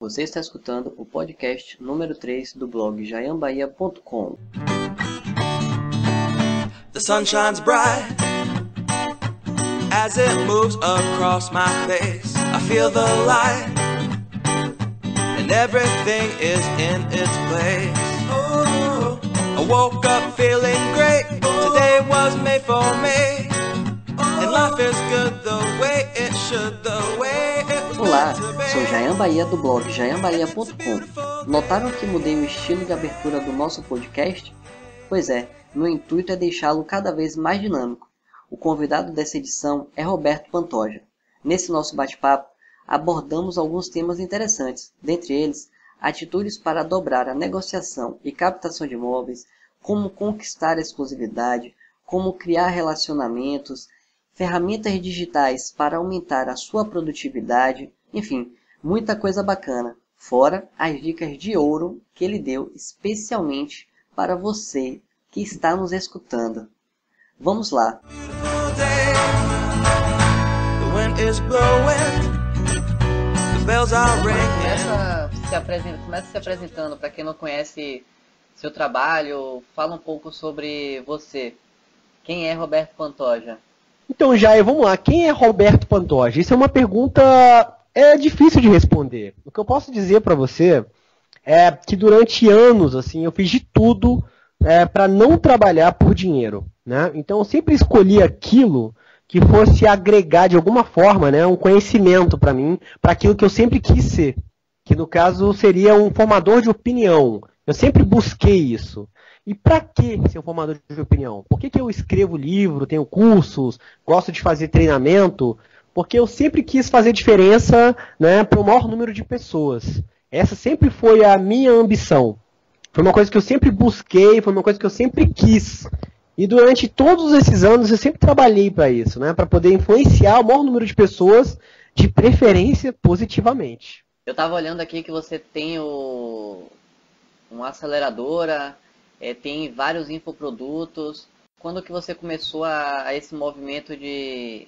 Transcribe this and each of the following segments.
Você está escutando o podcast número 3 do blog jaiambahia.com. The sun shines bright as it moves across my face. I feel the light and everything is in its place. Oh, I woke up feeling great. Today was made for me. And life is good the way it should, the way it was Olá, meant to be. sou Jaian Bahia do blog jaiambahia.com. Notaram que mudei o estilo de abertura do nosso podcast? Pois é, meu intuito é deixá-lo cada vez mais dinâmico. O convidado dessa edição é Roberto Pantoja. Nesse nosso bate-papo, abordamos alguns temas interessantes, dentre eles, atitudes para dobrar a negociação e captação de imóveis, como conquistar a exclusividade, como criar relacionamentos, ferramentas digitais para aumentar a sua produtividade, enfim, muita coisa bacana, fora as dicas de ouro que ele deu especialmente para você que está nos escutando. Vamos lá! Beautiful day. The wind is blowing. The bells are ringing. Começa se apresentando para quem não conhece seu trabalho, fala um pouco sobre você. Quem é Roberto Pantoja? Então, Jair, vamos lá. Quem é Roberto Pantoja? Isso é uma pergunta difícil de responder. O que eu posso dizer para você é que durante anos assim, eu fiz de tudo para não trabalhar por dinheiro, né? Então, eu sempre escolhi aquilo que fosse agregar de alguma forma, né, um conhecimento para mim, para aquilo que eu sempre quis ser, que no caso seria um formador de opinião. Eu sempre busquei isso. E para que ser um formador de opinião? Por que eu escrevo livro, tenho cursos, gosto de fazer treinamento? Porque eu sempre quis fazer diferença, né, para o maior número de pessoas. Essa sempre foi a minha ambição. Foi uma coisa que eu sempre busquei, foi uma coisa que eu sempre quis. E durante todos esses anos eu sempre trabalhei para isso, né, para poder influenciar o maior número de pessoas, de preferência positivamente. Eu estava olhando aqui que você tem uma aceleradora, tem vários infoprodutos. Quando que você começou a esse movimento de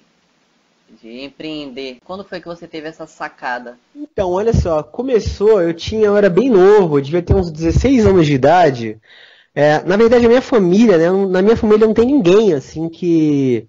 empreender? Quando foi que você teve essa sacada? Então, olha só, começou, eu era bem novo, eu devia ter uns 16 anos de idade. Na verdade, a minha família, né, na minha família não tem ninguém assim que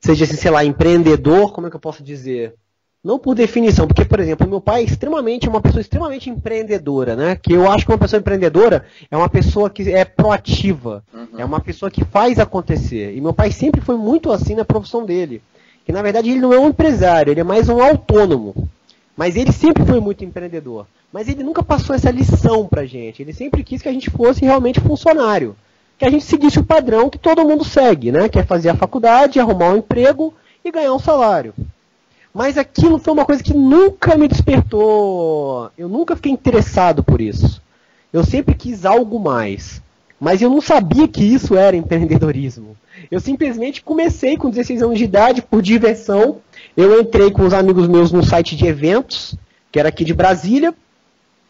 seja, assim, sei lá, empreendedor, como é que eu posso dizer? Não por definição, porque, por exemplo, meu pai é uma pessoa extremamente empreendedora, né? Que eu acho que uma pessoa empreendedora é uma pessoa que é proativa, é uma pessoa que faz acontecer. E meu pai sempre foi muito assim na profissão dele. Que, na verdade, ele não é um empresário, ele é mais um autônomo. Mas ele sempre foi muito empreendedor. Mas ele nunca passou essa lição pra gente. Ele sempre quis que a gente fosse realmente funcionário. Que a gente seguisse o padrão que todo mundo segue, né? Que é fazer a faculdade, arrumar um emprego e ganhar um salário. Mas aquilo foi uma coisa que nunca me despertou. Eu nunca fiquei interessado por isso. Eu sempre quis algo mais. Mas eu não sabia que isso era empreendedorismo. Eu simplesmente comecei com 16 anos de idade, por diversão. Eu entrei com os amigos meus num site de eventos, que era aqui de Brasília.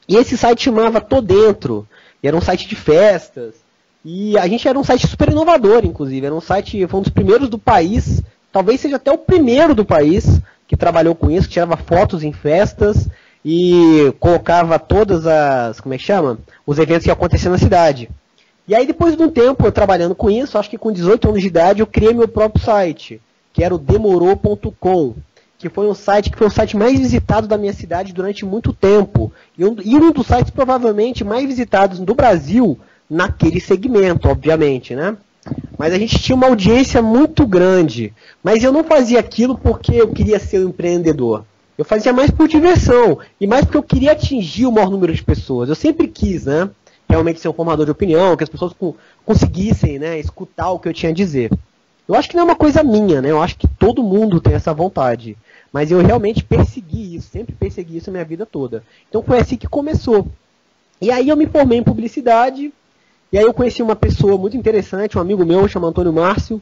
E esse site chamava Tô Dentro. E era um site de festas. E a gente era um site super inovador, inclusive. Era um site, foi um dos primeiros do país. Talvez seja até o primeiro do país que trabalhou com isso, que tirava fotos em festas e colocava todas as, como é que chama? Os eventos que aconteciam na cidade. E aí depois de um tempo eu trabalhando com isso, acho que com 18 anos de idade, eu criei meu próprio site, que era o demorou.com, que foi o site mais visitado da minha cidade durante muito tempo. E um dos sites provavelmente mais visitados do Brasil naquele segmento, obviamente, né? Mas a gente tinha uma audiência muito grande. Mas eu não fazia aquilo porque eu queria ser um empreendedor. Eu fazia mais por diversão. E mais porque eu queria atingir o maior número de pessoas. Eu sempre quis, né? Realmente ser um formador de opinião, que as pessoas conseguissem, né, escutar o que eu tinha a dizer. Eu acho que não é uma coisa minha, né? Eu acho que todo mundo tem essa vontade. Mas eu realmente persegui isso. Sempre persegui isso a minha vida toda. Então foi assim que começou. E aí eu me formei em publicidade. E aí eu conheci uma pessoa muito interessante, um amigo meu, chamado Antônio Márcio,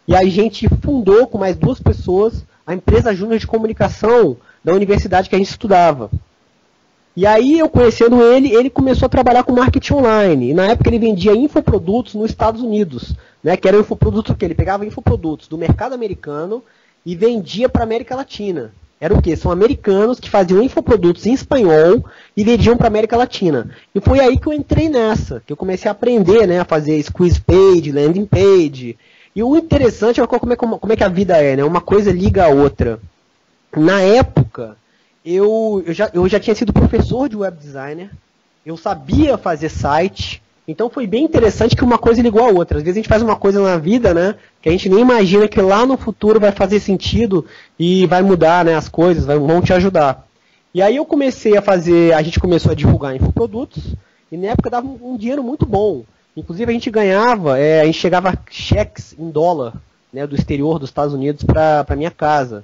e a gente fundou com mais 2 pessoas a empresa Júnior de Comunicação da universidade que a gente estudava. E aí eu conhecendo ele começou a trabalhar com marketing online, e na época ele vendia infoprodutos nos Estados Unidos, né, que era o infoproduto que ele pegava infoprodutos do mercado americano e vendia para a América Latina. era o quê? São americanos que faziam infoprodutos em espanhol e vendiam para a América Latina. E foi aí que eu entrei nessa, que eu comecei a aprender, né, a fazer squeeze page, landing page. E o interessante é como é que a vida é, né? Uma coisa liga a outra. Na época, eu já tinha sido professor de web designer, eu sabia fazer site, então foi bem interessante que uma coisa ligou a outra. Às vezes a gente faz uma coisa na vida, né, que a gente nem imagina que lá no futuro vai fazer sentido e vai mudar, né, as coisas, vão te ajudar. E aí eu comecei a fazer, a gente começou a divulgar infoprodutos, e na época dava um dinheiro muito bom. Inclusive a gente ganhava, a gente chegava cheques em dólar, né, do exterior dos Estados Unidos para minha casa.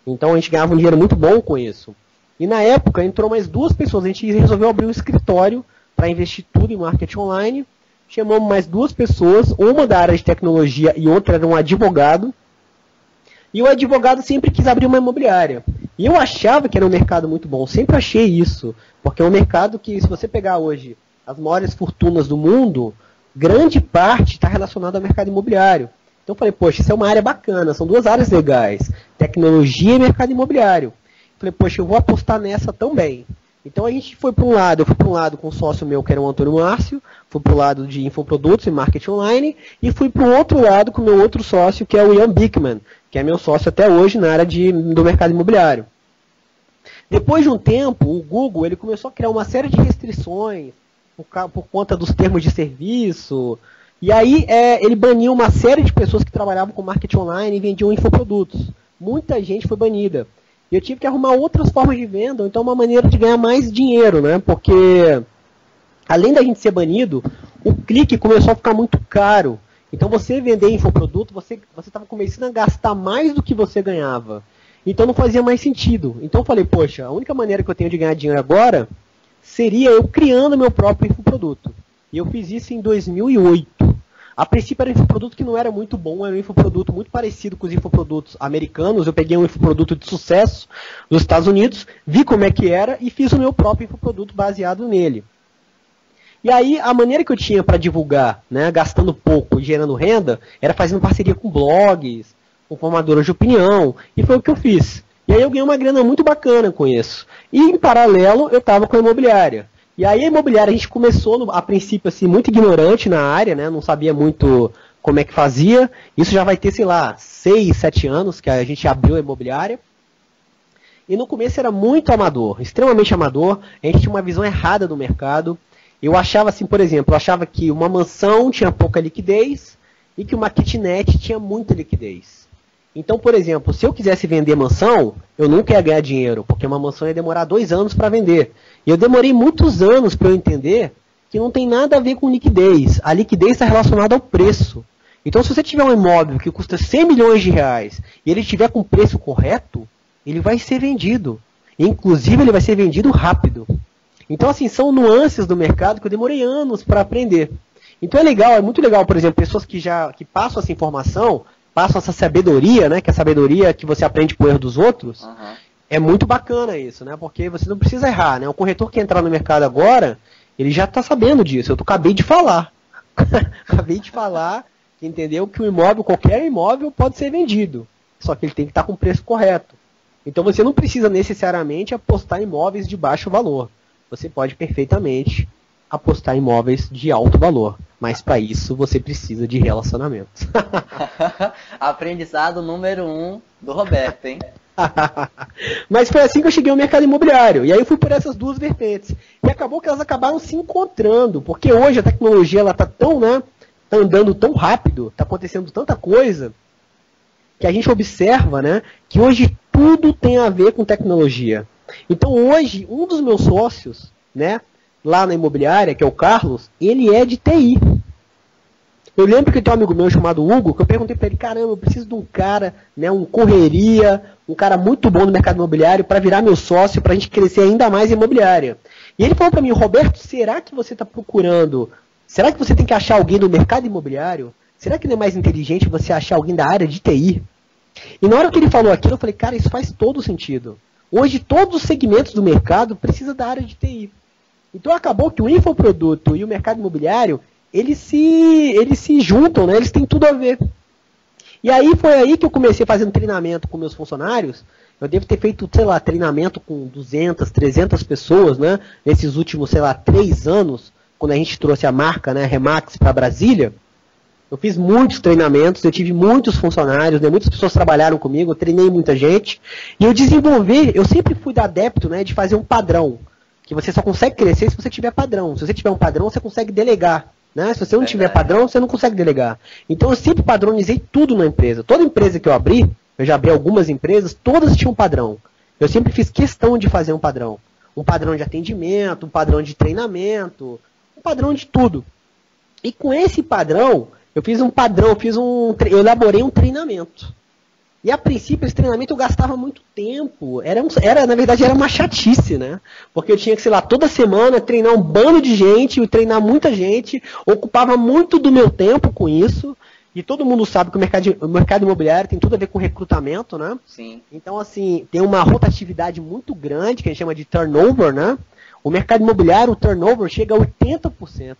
Então a gente ganhava um dinheiro muito bom com isso. E na época entrou mais 2 pessoas, a gente resolveu abrir um escritório para investir tudo em marketing online. Chamamos mais 2 pessoas, uma da área de tecnologia e outra era um advogado. E o advogado sempre quis abrir uma imobiliária. E eu achava que era um mercado muito bom, sempre achei isso. Porque é um mercado que, se você pegar hoje as maiores fortunas do mundo, grande parte está relacionada ao mercado imobiliário. Então eu falei, poxa, isso é uma área bacana, são 2 áreas legais, tecnologia e mercado imobiliário. Falei, poxa, eu vou apostar nessa também. Então a gente foi para um lado, eu fui para um lado com um sócio meu que era o Antônio Márcio, fui para o lado de infoprodutos e marketing online, e fui para o outro lado com o meu outro sócio, que é o Ian Bickman, que é meu sócio até hoje na área do mercado imobiliário. Depois de um tempo, o Google ele começou a criar uma série de restrições por conta dos termos de serviço. E aí ele baniu uma série de pessoas que trabalhavam com marketing online e vendiam infoprodutos. Muita gente foi banida. E eu tive que arrumar outras formas de venda, ou então uma maneira de ganhar mais dinheiro, né? Porque além da gente ser banido, o clique começou a ficar muito caro. Então você vender infoproduto, você estava começando a gastar mais do que você ganhava. Então não fazia mais sentido. Então eu falei, poxa, a única maneira que eu tenho de ganhar dinheiro agora seria eu criando meu próprio infoproduto. E eu fiz isso em 2008. A princípio era um infoproduto que não era muito bom, era um infoproduto muito parecido com os infoprodutos americanos. Eu peguei um infoproduto de sucesso dos Estados Unidos, vi como é que era e fiz o meu próprio infoproduto baseado nele. E aí a maneira que eu tinha para divulgar, né, gastando pouco e gerando renda, era fazendo parceria com blogs, com formadoras de opinião, e foi o que eu fiz. E aí eu ganhei uma grana muito bacana com isso. E em paralelo eu estava com a imobiliária. E aí a imobiliária a gente começou, a princípio, assim, muito ignorante na área, né? Não sabia muito como é que fazia. Isso já vai ter, sei lá, 6, 7 anos que a gente abriu a imobiliária. E no começo era muito amador, extremamente amador. A gente tinha uma visão errada do mercado. Eu achava assim, por exemplo, eu achava que uma mansão tinha pouca liquidez e que uma kitnet tinha muita liquidez. Então, por exemplo, se eu quisesse vender mansão, eu nunca ia ganhar dinheiro, porque uma mansão ia demorar 2 anos para vender. E eu demorei muitos anos para eu entender que não tem nada a ver com liquidez. A liquidez está relacionada ao preço. Então, se você tiver um imóvel que custa 100 milhões de reais e ele tiver com o preço correto, ele vai ser vendido. Inclusive, ele vai ser vendido rápido. Então, assim, são nuances do mercado que eu demorei anos para aprender. Então, é muito legal, por exemplo, pessoas que passam essa informação, passam essa sabedoria, né, que é a sabedoria que você aprende com o erro dos outros. Uhum. É muito bacana isso, né, porque você não precisa errar, né. O corretor que entrar no mercado agora, ele já está sabendo disso. Eu acabei de falar. Acabei de falar, entendeu, que o imóvel, qualquer imóvel pode ser vendido. Só que ele tem que estar com o preço correto. Então, você não precisa necessariamente apostar em imóveis de baixo valor. Você pode perfeitamente apostar em imóveis de alto valor. Mas para isso você precisa de relacionamento. Aprendizado número 1 do Roberto, hein? Mas foi assim que eu cheguei ao mercado imobiliário. E aí eu fui por essas 2 vertentes. E acabou que elas acabaram se encontrando. Porque hoje a tecnologia ela tá tão, né, tá andando tão rápido, está acontecendo tanta coisa, que a gente observa, né, que hoje tudo tem a ver com tecnologia. Então hoje, um dos meus sócios, né, lá na imobiliária, que é o Carlos, ele é de TI. Eu lembro que tem um amigo meu chamado Hugo, que eu perguntei para ele, caramba, eu preciso de um cara, né, um correria, um cara muito bom no mercado imobiliário para virar meu sócio, para a gente crescer ainda mais em imobiliária. E ele falou para mim, Roberto, será que você está procurando, será que você tem que achar alguém no mercado imobiliário? Será que não é mais inteligente você achar alguém da área de TI? E na hora que ele falou aquilo, eu falei, cara, isso faz todo sentido. Hoje todos os segmentos do mercado precisam da área de TI. Então acabou que o infoproduto e o mercado imobiliário, eles se juntam, né? Eles têm tudo a ver. E aí foi aí que eu comecei fazendo treinamento com meus funcionários. eu devo ter feito, sei lá, treinamento com 200, 300 pessoas, né? Nesses últimos, sei lá, 3 anos, quando a gente trouxe a marca, né, Remax, para Brasília. Eu fiz muitos treinamentos, eu tive muitos funcionários, né, muitas pessoas trabalharam comigo, eu treinei muita gente. E eu desenvolvi, eu sempre fui adepto, né, de fazer um padrão. Que você só consegue crescer se você tiver padrão. Se você tiver um padrão, você consegue delegar. Né? Se você não tiver padrão, você não consegue delegar. Então eu sempre padronizei tudo na empresa. Toda empresa que eu abri, eu já abri algumas empresas, todas tinham padrão. Eu sempre fiz questão de fazer um padrão. Um padrão de atendimento, um padrão de treinamento, um padrão de tudo. E com esse padrão, eu fiz um padrão, eu elaborei um treinamento. E a princípio, esse treinamento eu gastava muito tempo. Na verdade, era uma chatice, né? Porque eu tinha que, sei lá, toda semana treinar um bando de gente, treinar muita gente, ocupava muito do meu tempo com isso. E todo mundo sabe que o mercado imobiliário tem tudo a ver com recrutamento, né? Sim. Então, assim, tem uma rotatividade muito grande, que a gente chama de turnover, né? O mercado imobiliário, o turnover chega a 80%.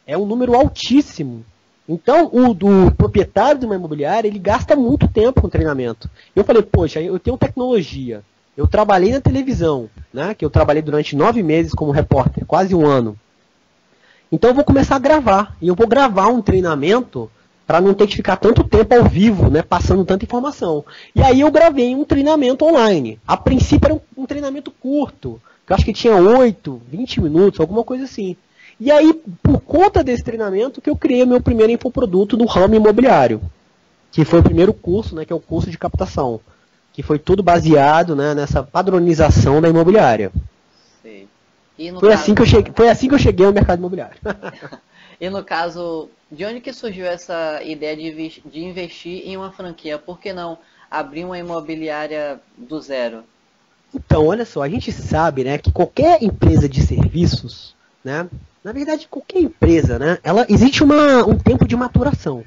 É um número altíssimo. Então, o proprietário de uma imobiliária, ele gasta muito tempo com treinamento. Eu falei, poxa, eu tenho tecnologia, eu trabalhei na televisão, né, que eu trabalhei durante 9 meses como repórter, quase 1 ano. Então, eu vou começar a gravar, e eu vou gravar um treinamento para não ter que ficar tanto tempo ao vivo, né, passando tanta informação. E aí eu gravei um treinamento online. A princípio era um treinamento curto, que eu acho que tinha 8, 20 minutos, alguma coisa assim. E aí, por conta desse treinamento, que eu criei meu primeiro infoproduto no ramo imobiliário. Que foi o primeiro curso, né, que é o curso de captação. Que foi tudo baseado, né, nessa padronização da imobiliária. Sim. Foi assim que eu cheguei ao mercado imobiliário. E no caso, de onde que surgiu essa ideia de investir em uma franquia? Por que não abrir uma imobiliária do zero? Então, olha só, a gente sabe, né, que qualquer empresa de serviços, né, na verdade, qualquer empresa, né, existe um tempo de maturação.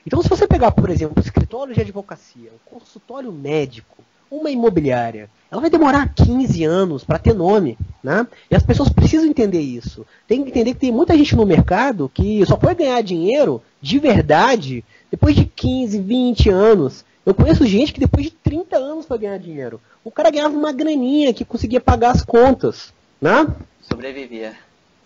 Então, se você pegar, por exemplo, um escritório de advocacia, um consultório médico, uma imobiliária, ela vai demorar 15 anos para ter nome, né? E as pessoas precisam entender isso. Tem que entender que tem muita gente no mercado que só pode ganhar dinheiro de verdade depois de 15, 20 anos. Eu conheço gente que depois de 30 anos foi ganhar dinheiro. O cara ganhava uma graninha que conseguia pagar as contas, né? Sobrevivia.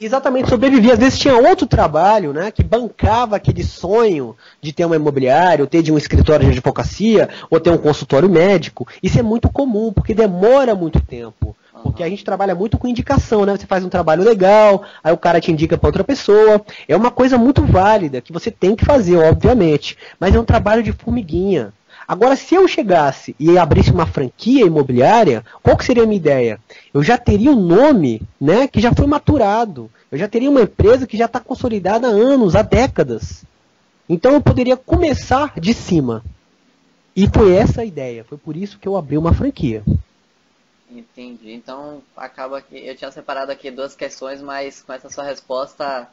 Exatamente, sobrevivia. Às vezes tinha outro trabalho, né, que bancava aquele sonho de ter uma imobiliária, ou ter de um escritório de advocacia, ou ter um consultório médico. Isso é muito comum, porque demora muito tempo. Porque a gente trabalha muito com indicação, né? Você faz um trabalho legal, aí o cara te indica para outra pessoa. É uma coisa muito válida, que você tem que fazer, obviamente. Mas é um trabalho de formiguinha. Agora, se eu chegasse e abrisse uma franquia imobiliária, qual que seria a minha ideia? Eu já teria um nome, né, que já foi maturado. Eu já teria uma empresa que já está consolidada há anos, há décadas. Então eu poderia começar de cima. E foi essa a ideia. Foi por isso que eu abri uma franquia. Entendi. Então, acaba que eu tinha separado aqui 2 questões, mas com essa sua resposta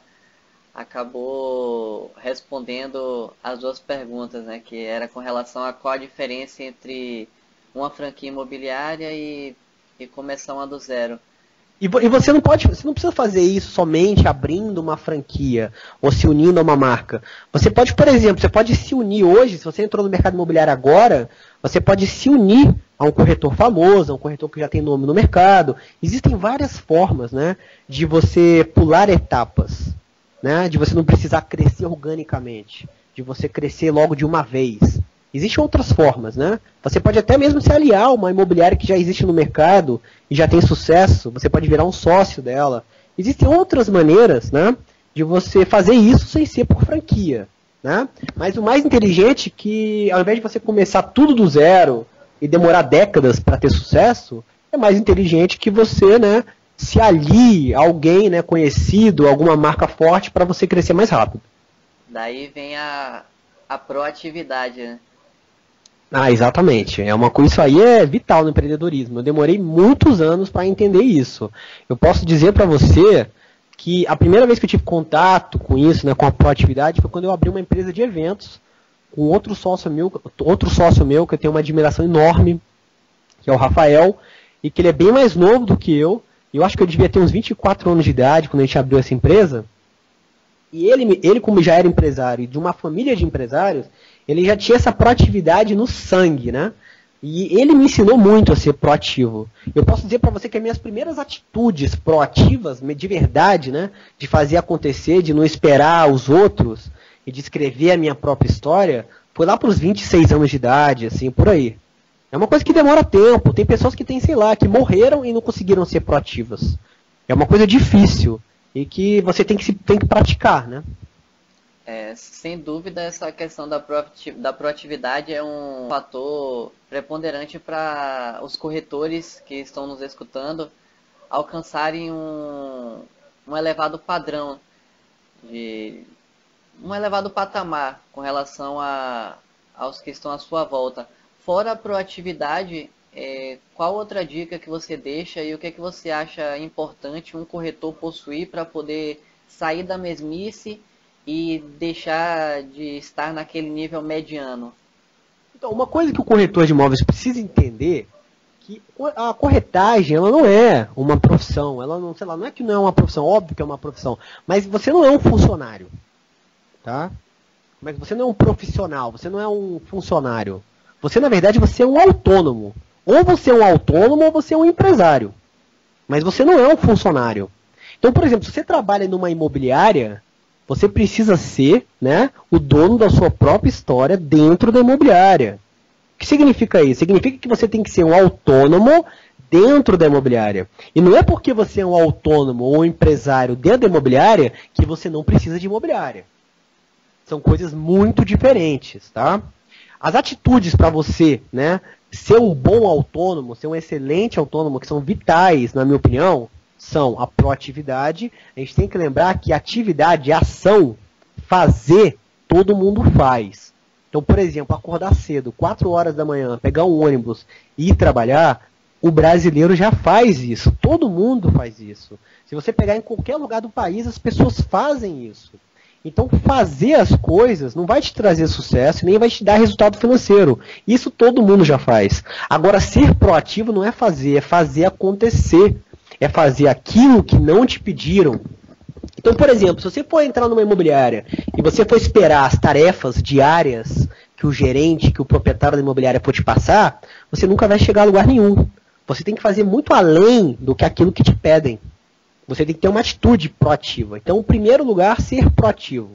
acabou respondendo as 2 perguntas, né? Que era com relação a qual a diferença entre uma franquia imobiliária e começar uma do zero. E você não precisa fazer isso somente abrindo uma franquia ou se unindo a uma marca. Você pode, por exemplo, você pode se unir hoje, se você entrou no mercado imobiliário agora, você pode se unir a um corretor famoso, a um corretor que já tem nome no mercado. Existem várias formas, né, de você pular etapas. Né, de você não precisar crescer organicamente, de você crescer logo de uma vez. Existem outras formas, né? Você pode até mesmo se aliar a uma imobiliária que já existe no mercado e já tem sucesso, você pode virar um sócio dela. Existem outras maneiras, né, de você fazer isso sem ser por franquia. Né? Mas o mais inteligente é que, ao invés de você começar tudo do zero e demorar décadas para ter sucesso, é mais inteligente que você, né, se alie a alguém, né, conhecido, alguma marca forte para você crescer mais rápido. Daí vem a proatividade, né? Ah, exatamente. Isso aí é vital no empreendedorismo. Eu demorei muitos anos para entender isso. Eu posso dizer para você que a primeira vez que eu tive contato com isso, né, com a proatividade, foi quando eu abri uma empresa de eventos com outro sócio meu que eu tenho uma admiração enorme, que é o Rafael, e que ele é bem mais novo do que eu. Eu acho que eu devia ter uns 24 anos de idade quando a gente abriu essa empresa. E ele, como já era empresário de uma família de empresários, ele já tinha essa proatividade no sangue, né? E ele me ensinou muito a ser proativo. Eu posso dizer para você que as minhas primeiras atitudes proativas, de verdade, né, de fazer acontecer, de não esperar os outros e de escrever a minha própria história, foi lá para os 26 anos de idade, assim, por aí. É uma coisa que demora tempo. Tem pessoas que têm, sei lá, que morreram e não conseguiram ser proativas. É uma coisa difícil e que você tem que praticar, né? Sem dúvida, essa questão da proatividade é um fator preponderante para os corretores que estão nos escutando alcançarem um elevado padrão, um elevado patamar com relação aos que estão à sua volta. Fora a proatividade, qual outra dica que você deixa e o que é que você acha importante um corretor possuir para poder sair da mesmice e deixar de estar naquele nível mediano? Então, uma coisa que o corretor de imóveis precisa entender, que a corretagem, ela não é uma profissão, ela não, sei lá, não é que não é uma profissão, óbvio que é uma profissão, mas você não é um funcionário, tá? Mas você não é um profissional, você não é um funcionário. Você, na verdade, você é um autônomo. Ou você é um autônomo ou você é um empresário. Mas você não é um funcionário. Então, por exemplo, se você trabalha numa imobiliária, você precisa ser, né, o dono da sua própria história dentro da imobiliária. O que significa isso? Significa que você tem que ser um autônomo dentro da imobiliária. E não é porque você é um autônomo ou um empresário dentro da imobiliária que você não precisa de imobiliária. São coisas muito diferentes, tá? As atitudes para você, né, ser um bom autônomo, ser um excelente autônomo, que são vitais, na minha opinião, são a proatividade. A gente tem que lembrar que atividade, ação, fazer, todo mundo faz. Então, por exemplo, acordar cedo, 4 horas da manhã, pegar um ônibus e ir trabalhar, o brasileiro já faz isso. Todo mundo faz isso. Se você pegar em qualquer lugar do país, as pessoas fazem isso. Então, fazer as coisas não vai te trazer sucesso, nem vai te dar resultado financeiro. Isso todo mundo já faz. Agora, ser proativo não é fazer acontecer. É fazer aquilo que não te pediram. Então, por exemplo, se você for entrar numa imobiliária e você for esperar as tarefas diárias que o gerente, que o proprietário da imobiliária for te passar, você nunca vai chegar a lugar nenhum. Você tem que fazer muito além do que aquilo que te pedem. Você tem que ter uma atitude proativa. Então, em primeiro lugar, ser proativo.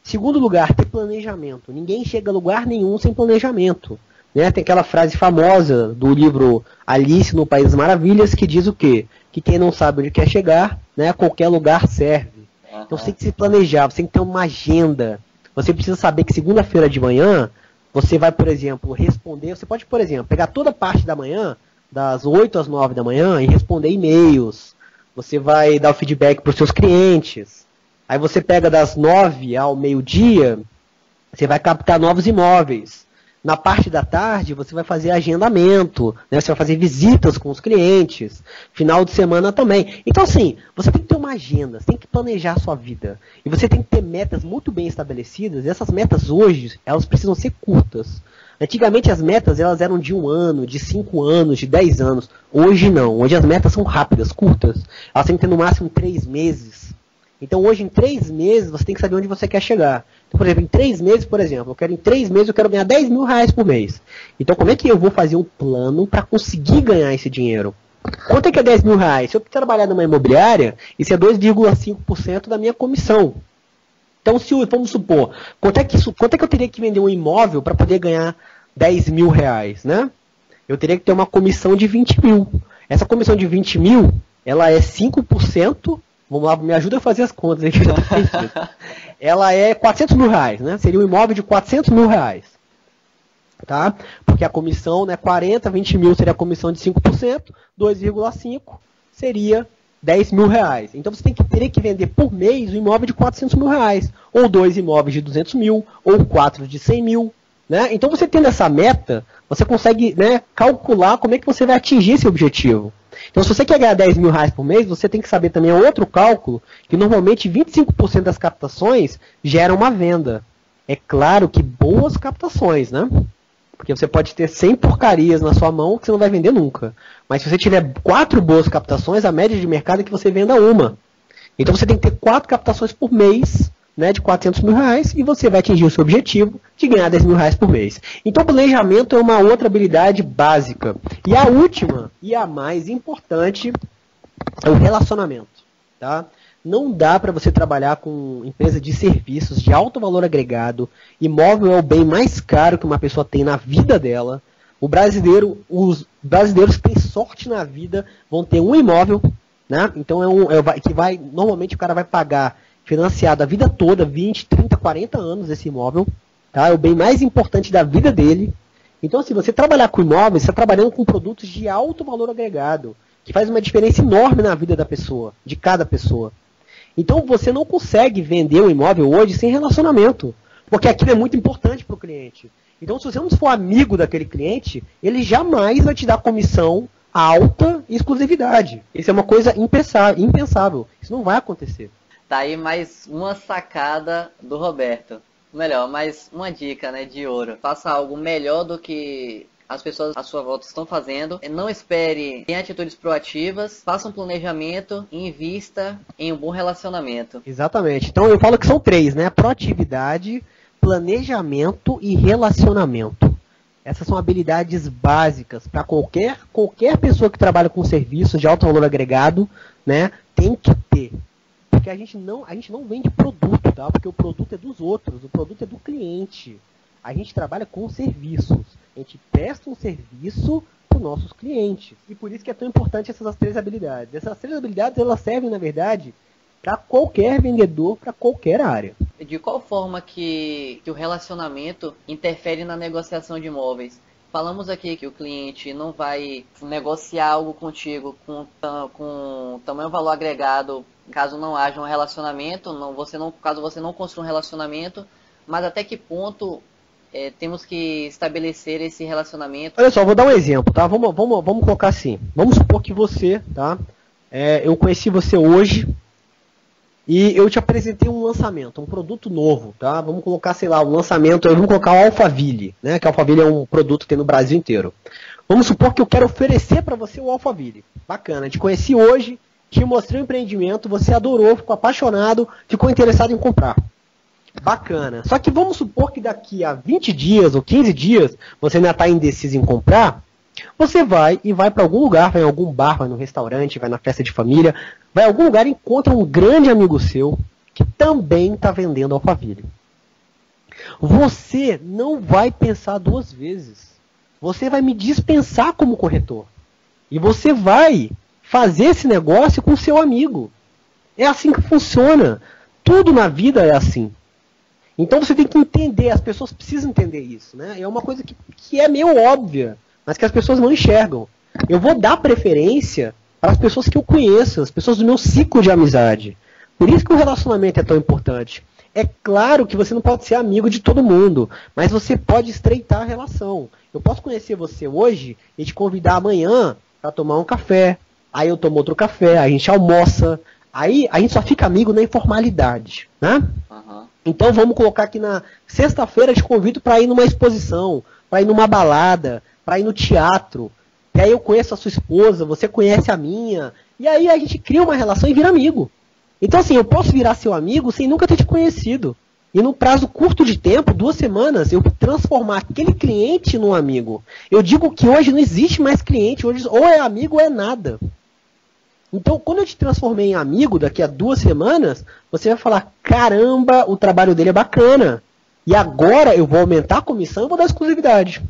Segundo lugar, ter planejamento. Ninguém chega a lugar nenhum sem planejamento. Né? Tem aquela frase famosa do livro Alice no País das Maravilhas que diz o quê? Que quem não sabe onde quer chegar, né, qualquer lugar serve. Então você tem que se planejar, você tem que ter uma agenda. Você precisa saber que segunda-feira de manhã, você vai, por exemplo, responder. Você pode, por exemplo, pegar toda a parte da manhã, das 8 às 9 da manhã, e responder e-mails. Você vai dar o feedback para os seus clientes. Aí você pega das 9 ao meio-dia, você vai captar novos imóveis. Na parte da tarde, você vai fazer agendamento, né? Você vai fazer visitas com os clientes. Final de semana também. Então, assim, você tem que ter uma agenda, você tem que planejar a sua vida. E você tem que ter metas muito bem estabelecidas. E essas metas hoje, elas precisam ser curtas. Antigamente as metas elas eram de 1 ano, de 5 anos, de 10 anos. Hoje não. Hoje as metas são rápidas, curtas. Elas têm que ter no máximo 3 meses. Então hoje em 3 meses você tem que saber onde você quer chegar. Então, por exemplo, em 3 meses, em 3 meses eu quero ganhar 10 mil reais por mês. Então como é que eu vou fazer um plano para conseguir ganhar esse dinheiro? Quanto é que é 10 mil reais? Se eu trabalhar numa imobiliária, isso é 2,5% da minha comissão. Então, vamos supor, quanto é que eu teria que vender um imóvel para poder ganhar 10 mil reais, né? Eu teria que ter uma comissão de 20 mil. Essa comissão de 20 mil, ela é 5%, vamos lá, me ajuda a fazer as contas aqui. Ela é 400 mil reais, né? Seria um imóvel de 400 mil reais. Tá? Porque a comissão, né, 40, 20 mil seria a comissão de 5%, 2,5 seria 10 mil reais. Então você teria que vender por mês um imóvel de 400 mil reais. Ou 2 imóveis de 200 mil, ou 4 de 100 mil. Né? Então você tendo essa meta, você consegue, né, calcular como é que você vai atingir esse objetivo. Então se você quer ganhar 10 mil reais por mês, você tem que saber também outro cálculo, que normalmente 25% das captações geram uma venda. É claro que boas captações, né? Porque você pode ter 100 porcarias na sua mão que você não vai vender nunca. Mas se você tiver 4 boas captações, a média de mercado é que você venda uma. Então você tem que ter 4 captações por mês né, de R$400.000 e você vai atingir o seu objetivo de ganhar R$10.000 por mês. Então, planejamento é uma outra habilidade básica. E a última e a mais importante é o relacionamento. Tá? Não dá para você trabalhar com empresa de serviços de alto valor agregado. Imóvel é o bem mais caro que uma pessoa tem na vida dela. Os brasileiros que têm sorte na vida vão ter um imóvel, né? Então normalmente o cara vai pagar financiado a vida toda, 20, 30, 40 anos esse imóvel, tá? É o bem mais importante da vida dele. Então, se você trabalhar com imóveis, você está trabalhando com produtos de alto valor agregado, que faz uma diferença enorme na vida da pessoa, de cada pessoa. Então, você não consegue vender um imóvel hoje sem relacionamento, porque aquilo é muito importante para o cliente. Então, se você não for amigo daquele cliente, ele jamais vai te dar comissão alta e exclusividade. Isso é uma coisa impensável. Isso não vai acontecer. Tá aí mais uma sacada do Roberto. Melhor, mais uma dica, né, de ouro. Faça algo melhor do que as pessoas à sua volta estão fazendo. Não espere, tenha atitudes proativas, faça um planejamento e invista em um bom relacionamento. Exatamente. Então eu falo que são 3, né? Proatividade, planejamento e relacionamento. Essas são habilidades básicas para qualquer pessoa que trabalha com serviços de alto valor agregado, né? Tem que ter. Porque a gente não vende produto, tá? Porque o produto é dos outros, o produto é do cliente. A gente trabalha com serviços. A gente presta um serviço para os nossos clientes. E por isso que é tão importante essas 3 habilidades. Essas 3 habilidades, elas servem, na verdade, para qualquer vendedor, para qualquer área. De qual forma que o relacionamento interfere na negociação de imóveis? Falamos aqui que o cliente não vai negociar algo contigo com tamanho valor agregado, caso não haja um relacionamento, caso você não construa um relacionamento, mas até que ponto temos que estabelecer esse relacionamento? Olha só, vou dar um exemplo, tá? Vamos colocar assim. Vamos supor que você, tá? Eu conheci você hoje e eu te apresentei um lançamento, um produto novo, tá? Vamos colocar, sei lá, um lançamento, vamos colocar o Alphaville, né? Que o Alphaville é um produto que tem no Brasil inteiro. Vamos supor que eu quero oferecer para você o Alphaville. Bacana, te conheci hoje, te mostrei o empreendimento, você adorou, ficou apaixonado, ficou interessado em comprar. Bacana. Só que vamos supor que daqui a 20 dias ou 15 dias você ainda está indeciso em comprar. Você vai para algum lugar, vai em algum bar, vai no restaurante, vai na festa de família, vai em algum lugar e encontra um grande amigo seu que também está vendendo Alphaville. Você não vai pensar 2 vezes. Você vai me dispensar como corretor. E você vai fazer esse negócio com seu amigo. É assim que funciona. Tudo na vida é assim. Então você tem que entender, as pessoas precisam entender isso, né? É uma coisa que é meio óbvia, mas que as pessoas não enxergam. Eu vou dar preferência para as pessoas que eu conheço, as pessoas do meu ciclo de amizade. Por isso que o relacionamento é tão importante. É claro que você não pode ser amigo de todo mundo, mas você pode estreitar a relação. Eu posso conhecer você hoje e te convidar amanhã para tomar um café. Aí eu tomo outro café, a gente almoça. Aí a gente só fica amigo na informalidade, né? Uhum. Então vamos colocar aqui na sexta-feira, eu te convido para ir numa exposição, para ir numa balada, para ir no teatro. E aí eu conheço a sua esposa, você conhece a minha. E aí a gente cria uma relação e vira amigo. Então assim, eu posso virar seu amigo sem nunca ter te conhecido. E num prazo curto de tempo, 2 semanas, eu transformar aquele cliente num amigo. Eu digo que hoje não existe mais cliente, hoje ou é amigo ou é nada. Então, quando eu te transformei em amigo daqui a 2 semanas, você vai falar, caramba, o trabalho dele é bacana. E agora eu vou aumentar a comissão e vou dar exclusividade.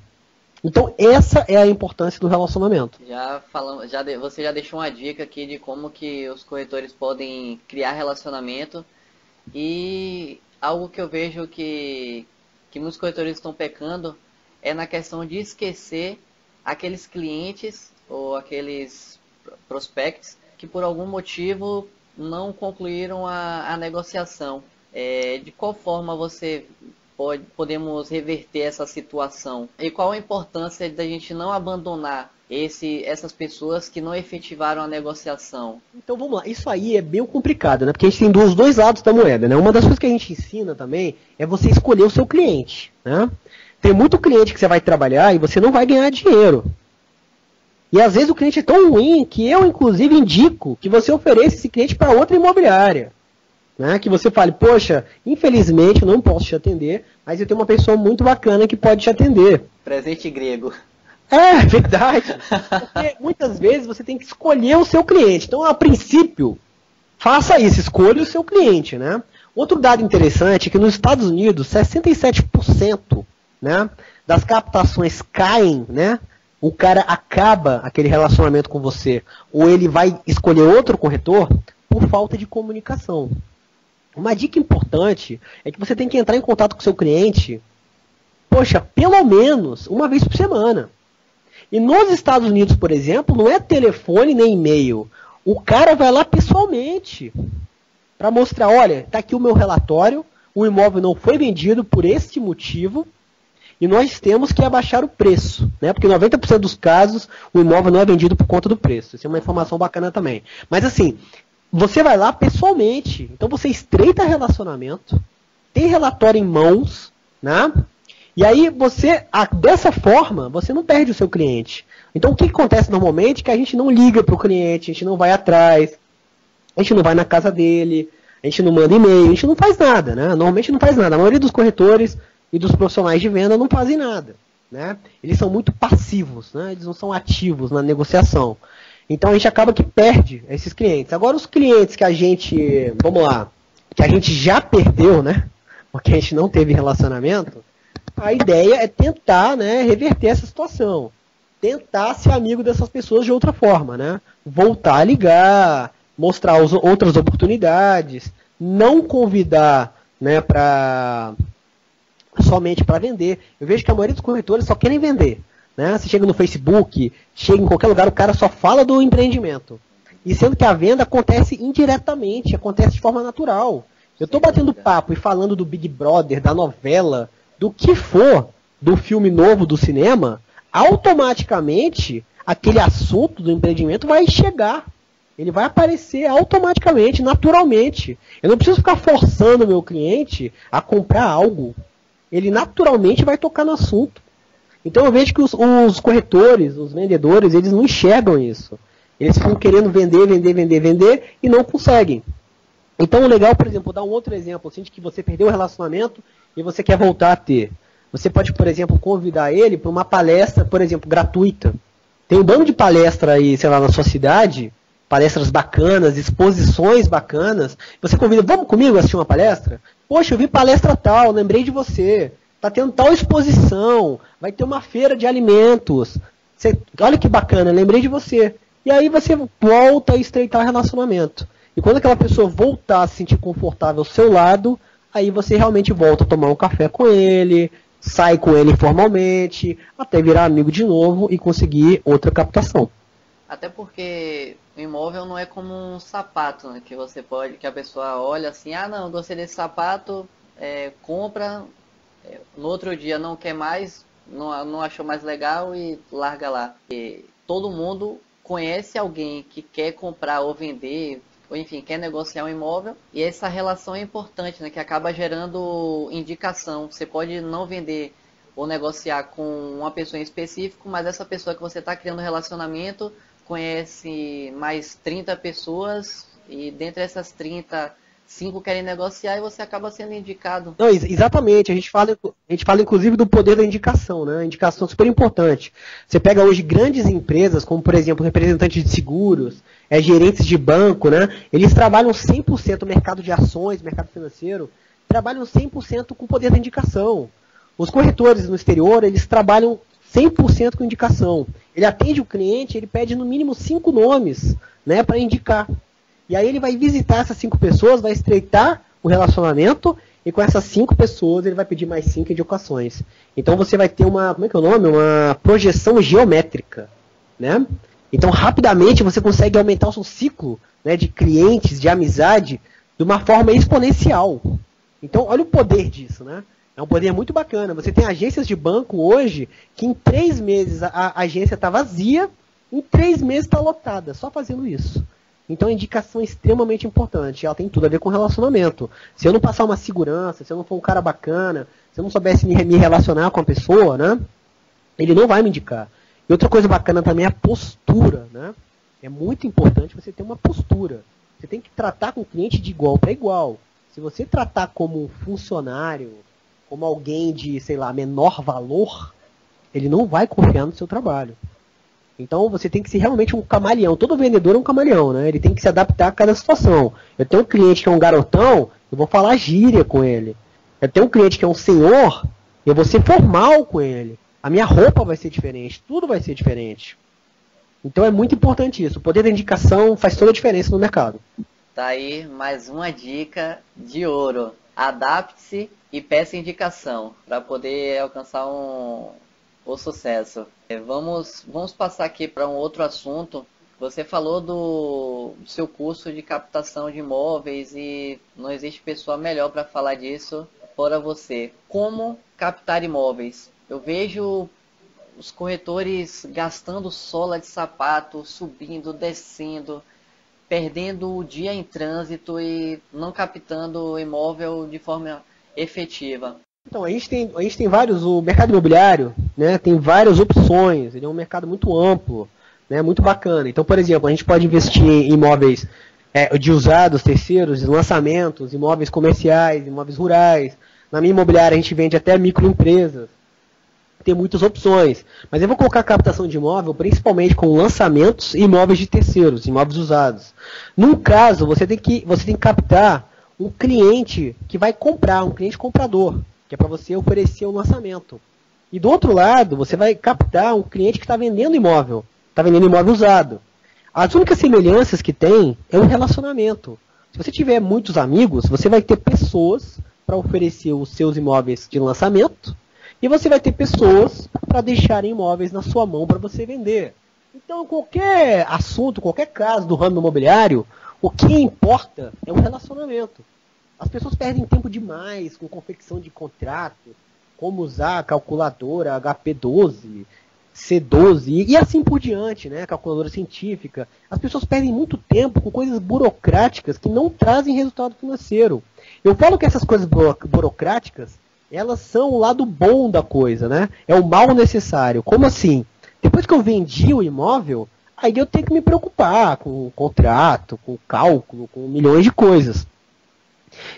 Então, essa é a importância do relacionamento. Você já deixou uma dica aqui de como que os corretores podem criar relacionamento. E algo que eu vejo que muitos corretores estão pecando é na questão de esquecer aqueles clientes ou aqueles prospects que por algum motivo não concluíram a negociação. De qual forma podemos reverter essa situação? E qual a importância da gente não abandonar essas pessoas que não efetivaram a negociação? Então vamos lá, isso aí é bem complicado, né? Porque a gente tem os 2 lados da moeda, né? Uma das coisas que a gente ensina também é você escolher o seu cliente, né? Tem muito cliente que você vai trabalhar e você não vai ganhar dinheiro. E às vezes o cliente é tão ruim que eu, inclusive, indico que você ofereça esse cliente para outra imobiliária. né? Que você fale, poxa, infelizmente eu não posso te atender, mas eu tenho uma pessoa muito bacana que pode te atender. Presente grego. É, verdade. Porque muitas vezes você tem que escolher o seu cliente. Então, a princípio, faça isso, escolha o seu cliente, né? Outro dado interessante é que nos Estados Unidos, 67%, né, das captações caem, né? O cara acaba aquele relacionamento com você, ou ele vai escolher outro corretor por falta de comunicação. Uma dica importante é que você tem que entrar em contato com o seu cliente, poxa, pelo menos uma vez por semana. E nos Estados Unidos, por exemplo, não é telefone nem e-mail. O cara vai lá pessoalmente para mostrar, olha, está aqui o meu relatório, o imóvel não foi vendido por este motivo e nós temos que abaixar o preço, né? Porque 90% dos casos o imóvel não é vendido por conta do preço. Isso é uma informação bacana também. Mas assim, você vai lá pessoalmente, então você estreita relacionamento, tem relatório em mãos, né? E aí você, dessa forma, você não perde o seu cliente. Então o que acontece normalmente é que a gente não liga para o cliente, a gente não vai atrás, a gente não vai na casa dele, a gente não manda e-mail, a gente não faz nada, né? Normalmente não faz nada. A maioria dos corretores e dos profissionais de venda não fazem nada, né? Eles são muito passivos, né? Eles não são ativos na negociação. Então a gente acaba que perde esses clientes. Agora os clientes que a gente, vamos lá, que a gente já perdeu, né? Porque a gente não teve relacionamento, a ideia é tentar, né, reverter essa situação. Tentar ser amigo dessas pessoas de outra forma, né? Voltar a ligar, mostrar outras oportunidades, não convidar, né, somente para vender. Eu vejo que a maioria dos corretores só querem vender, né? Você chega no Facebook, chega em qualquer lugar, o cara só fala do empreendimento. E sendo que a venda acontece indiretamente, acontece de forma natural. Eu estou batendo papo e falando do Big Brother, da novela, do que for, do filme novo do cinema, automaticamente aquele assunto do empreendimento vai chegar. Ele vai aparecer automaticamente, naturalmente. Eu não preciso ficar forçando o meu cliente a comprar algo. Ele naturalmente vai tocar no assunto. Então eu vejo que os corretores, os vendedores, eles não enxergam isso. Eles ficam querendo vender e não conseguem. Então o legal, por exemplo, vou dar um outro exemplo, assim, de que você perdeu o relacionamento e você quer voltar a ter. Você pode, por exemplo, convidar ele para uma palestra, por exemplo, gratuita. Tem um bando de palestra aí, sei lá, na sua cidade, palestras bacanas, exposições bacanas. Você convida, vamos comigo assistir uma palestra? Poxa, eu vi palestra tal, lembrei de você. Está tendo tal exposição, vai ter uma feira de alimentos. Olha que bacana, lembrei de você. E aí você volta a estreitar o relacionamento. E quando aquela pessoa voltar a se sentir confortável ao seu lado, aí você realmente volta a tomar um café com ele, sai com ele informalmente, até virar amigo de novo e conseguir outra captação. Até porque o imóvel não é como um sapato, né? Que a pessoa olha assim, ah não, gostei desse sapato, compra, no outro dia não quer mais, não achou mais legal e larga lá. E todo mundo conhece alguém que quer comprar ou vender, ou enfim, quer negociar um imóvel, e essa relação é importante, né, que acaba gerando indicação. Você pode não vender ou negociar com uma pessoa em específico, mas essa pessoa que você está criando relacionamento conhece mais 30 pessoas, e dentre essas 30, 5 querem negociar e você acaba sendo indicado. Não, exatamente, a gente fala inclusive do poder da indicação, né? A indicação é super importante. Você pega hoje grandes empresas, como por exemplo representantes de seguros, gerentes de banco, né? Eles trabalham 100% no mercado de ações, mercado financeiro, trabalham 100% com o poder da indicação. Os corretores no exterior, eles trabalham 100% com indicação. Ele atende o cliente, ele pede no mínimo 5 nomes, né, para indicar. E aí ele vai visitar essas 5 pessoas, vai estreitar o relacionamento, e com essas 5 pessoas ele vai pedir mais 5 indicações. Então você vai ter uma projeção geométrica, né? Então rapidamente você consegue aumentar o seu ciclo, né, de clientes, de amizade, de uma forma exponencial. Então olha o poder disso, né? É um poder muito bacana. Você tem agências de banco hoje que em 3 meses a agência está vazia, em 3 meses está lotada, só fazendo isso. Então a indicação é extremamente importante. Ela tem tudo a ver com relacionamento. Se eu não passar uma segurança, se eu não for um cara bacana, se eu não soubesse me relacionar com a pessoa, né, ele não vai me indicar. E outra coisa bacana também é a postura, né? É muito importante você ter uma postura. Você tem que tratar com o cliente de igual para igual. Se você tratar como um funcionário, como alguém de, sei lá, menor valor, ele não vai confiar no seu trabalho. Então você tem que ser realmente um camaleão. Todo vendedor é um camaleão, né? Ele tem que se adaptar a cada situação. Eu tenho um cliente que é um garotão, eu vou falar gíria com ele. Eu tenho um cliente que é um senhor, eu vou ser formal com ele. A minha roupa vai ser diferente, tudo vai ser diferente. Então é muito importante isso. O poder da indicação faz toda a diferença no mercado. Tá aí mais uma dica de ouro. Adapte-se e peça indicação para poder alcançar o sucesso. Vamos passar aqui para um outro assunto. Você falou do seu curso de captação de imóveis e não existe pessoa melhor para falar disso fora você. Como captar imóveis? Eu vejo os corretores gastando sola de sapato, subindo, descendo, perdendo o dia em trânsito e não captando o imóvel de forma efetiva. Então, a gente tem vários, o mercado imobiliário, né, tem várias opções, ele é um mercado muito amplo, né, muito bacana. Então, por exemplo, a gente pode investir em imóveis de usados, terceiros, de lançamentos, imóveis comerciais, imóveis rurais. Na minha imobiliária a gente vende até microempresas. Tem muitas opções, mas eu vou colocar a captação de imóvel principalmente com lançamentos e imóveis de terceiros, imóveis usados. Num caso, você tem que captar um cliente que vai comprar, um cliente comprador, que é para você oferecer um lançamento. E do outro lado, você vai captar um cliente que está vendendo imóvel usado. As únicas semelhanças que tem é um relacionamento. Se você tiver muitos amigos, você vai ter pessoas para oferecer os seus imóveis de lançamento, e você vai ter pessoas para deixarem imóveis na sua mão para você vender. Então, qualquer assunto, qualquer caso do ramo imobiliário, o que importa é o relacionamento. As pessoas perdem tempo demais com confecção de contrato, como usar a calculadora HP12, C12 e assim por diante, né? Calculadora científica. As pessoas perdem muito tempo com coisas burocráticas que não trazem resultado financeiro. Eu falo que essas coisas burocráticas, elas são o lado bom da coisa, né? É o mal necessário. Como assim? Depois que eu vendi o imóvel, aí eu tenho que me preocupar com o contrato, com o cálculo, com milhões de coisas.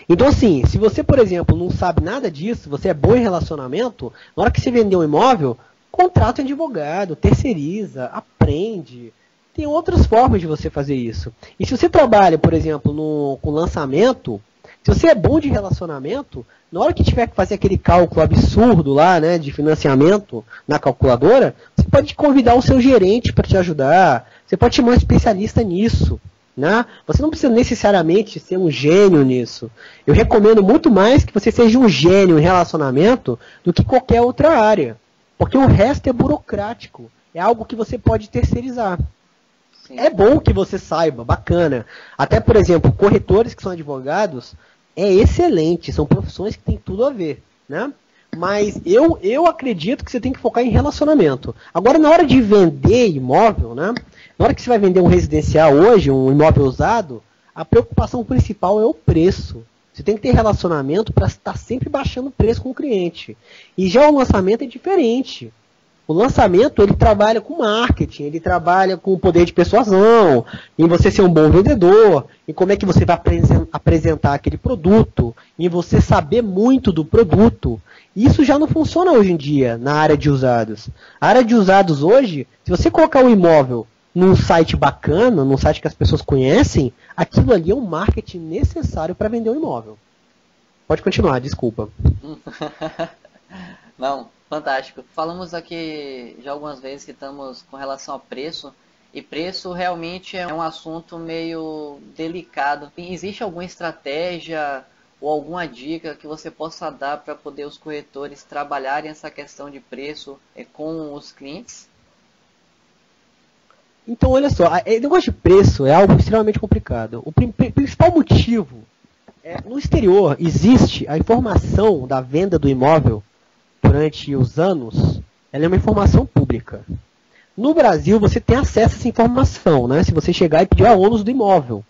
Então assim, se você, por exemplo, não sabe nada disso, você é bom em relacionamento, na hora que você vender um imóvel, contrata um advogado, terceiriza, aprende. Tem outras formas de você fazer isso. E se você trabalha, por exemplo, com lançamento, se você é bom de relacionamento, na hora que tiver que fazer aquele cálculo absurdo lá, né, de financiamento na calculadora, você pode convidar o seu gerente para te ajudar, você pode chamar um especialista nisso, né? Você não precisa necessariamente ser um gênio nisso. Eu recomendo muito mais que você seja um gênio em relacionamento do que qualquer outra área, porque o resto é burocrático, é algo que você pode terceirizar. Sim. É bom que você saiba, bacana. Até, por exemplo, corretores que são advogados, é excelente, são profissões que têm tudo a ver, né? Mas eu acredito que você tem que focar em relacionamento. Agora, na hora de vender imóvel, né? Na hora que você vai vender um residencial hoje, um imóvel usado, a preocupação principal é o preço. Você tem que ter relacionamento para estar sempre baixando o preço com o cliente. E já o lançamento é diferente. O lançamento, ele trabalha com marketing, ele trabalha com o poder de persuasão, em você ser um bom vendedor, em como é que você vai apresentar aquele produto, em você saber muito do produto. Isso já não funciona hoje em dia na área de usados. A área de usados hoje, se você colocar um imóvel num site bacana, num site que as pessoas conhecem, aquilo ali é um marketing necessário para vender um imóvel. Pode continuar, desculpa. Não, fantástico. Falamos aqui já algumas vezes que estamos com relação a preço, e preço realmente é um assunto meio delicado. Existe alguma estratégia ou alguma dica que você possa dar para poder os corretores trabalharem essa questão de preço com os clientes? Então, olha só, o negócio de preço é algo extremamente complicado. O principal motivo no exterior existe a informação da venda do imóvel durante os anos, ela é uma informação pública. No Brasil, você tem acesso a essa informação, né? Se você chegar e pedir a ônus do imóvel.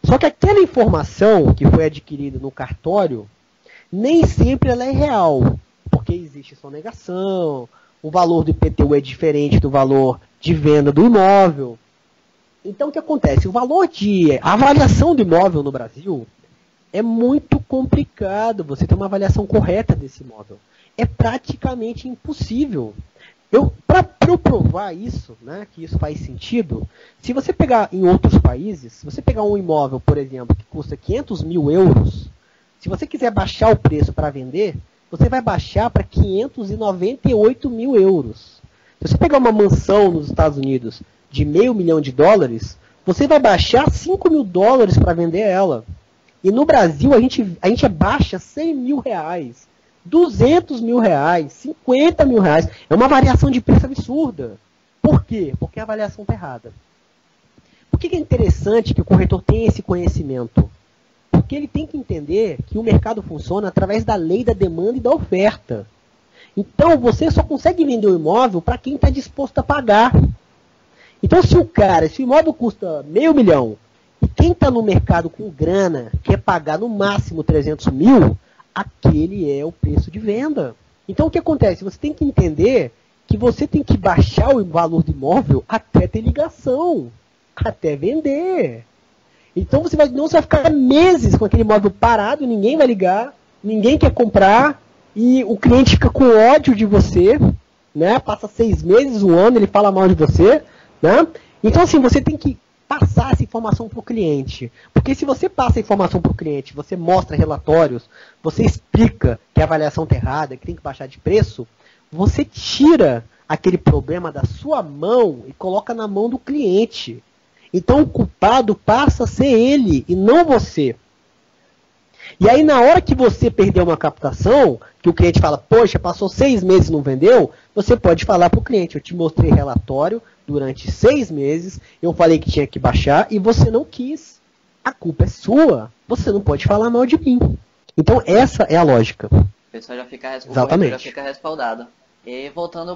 Só que aquela informação que foi adquirida no cartório, nem sempre ela é real, porque existe sonegação, o valor do IPTU é diferente do valor de venda do imóvel. Então, o que acontece? O valor de avaliação do imóvel no Brasil, é muito complicado você ter uma avaliação correta desse imóvel. É praticamente impossível. Para eu provar isso, né, que isso faz sentido, se você pegar em outros países, se você pegar um imóvel, por exemplo, que custa 500 mil euros, se você quiser baixar o preço para vender, você vai baixar para 598 mil euros. Se você pegar uma mansão nos Estados Unidos de $500 mil, você vai baixar $5 mil para vender ela. E no Brasil a gente baixa R$100 mil, R$200 mil, R$50 mil. É uma variação de preço absurda. Por quê? Porque a avaliação está errada. Por que é interessante que o corretor tenha esse conhecimento? Porque ele tem que entender que o mercado funciona através da lei da demanda e da oferta. Então você só consegue vender o imóvel para quem está disposto a pagar. Então se o imóvel custa R$500 mil e quem está no mercado com grana quer pagar no máximo 300 mil, aquele é o preço de venda. Então o que acontece? Você tem que entender que você tem que baixar o valor do imóvel até ter ligação, até vender. Então você não vai ficar meses com aquele imóvel parado, ninguém vai ligar, ninguém quer comprar, e o cliente fica com ódio de você, né? Passa 6 meses, 1 ano, ele fala mal de você, né? Então assim, você tem que passar essa informação para o cliente. Porque se você passa a informação para o cliente, você mostra relatórios, você explica que a avaliação está errada, que tem que baixar de preço, você tira aquele problema da sua mão e coloca na mão do cliente. Então o culpado passa a ser ele e não você. E aí na hora que você perdeu uma captação, que o cliente fala, poxa, passou 6 meses e não vendeu, você pode falar para o cliente, eu te mostrei relatório durante 6 meses, eu falei que tinha que baixar e você não quis. A culpa é sua, você não pode falar mal de mim. Então essa é a lógica. O pessoal já fica, Exatamente. Já fica respaldado. E voltando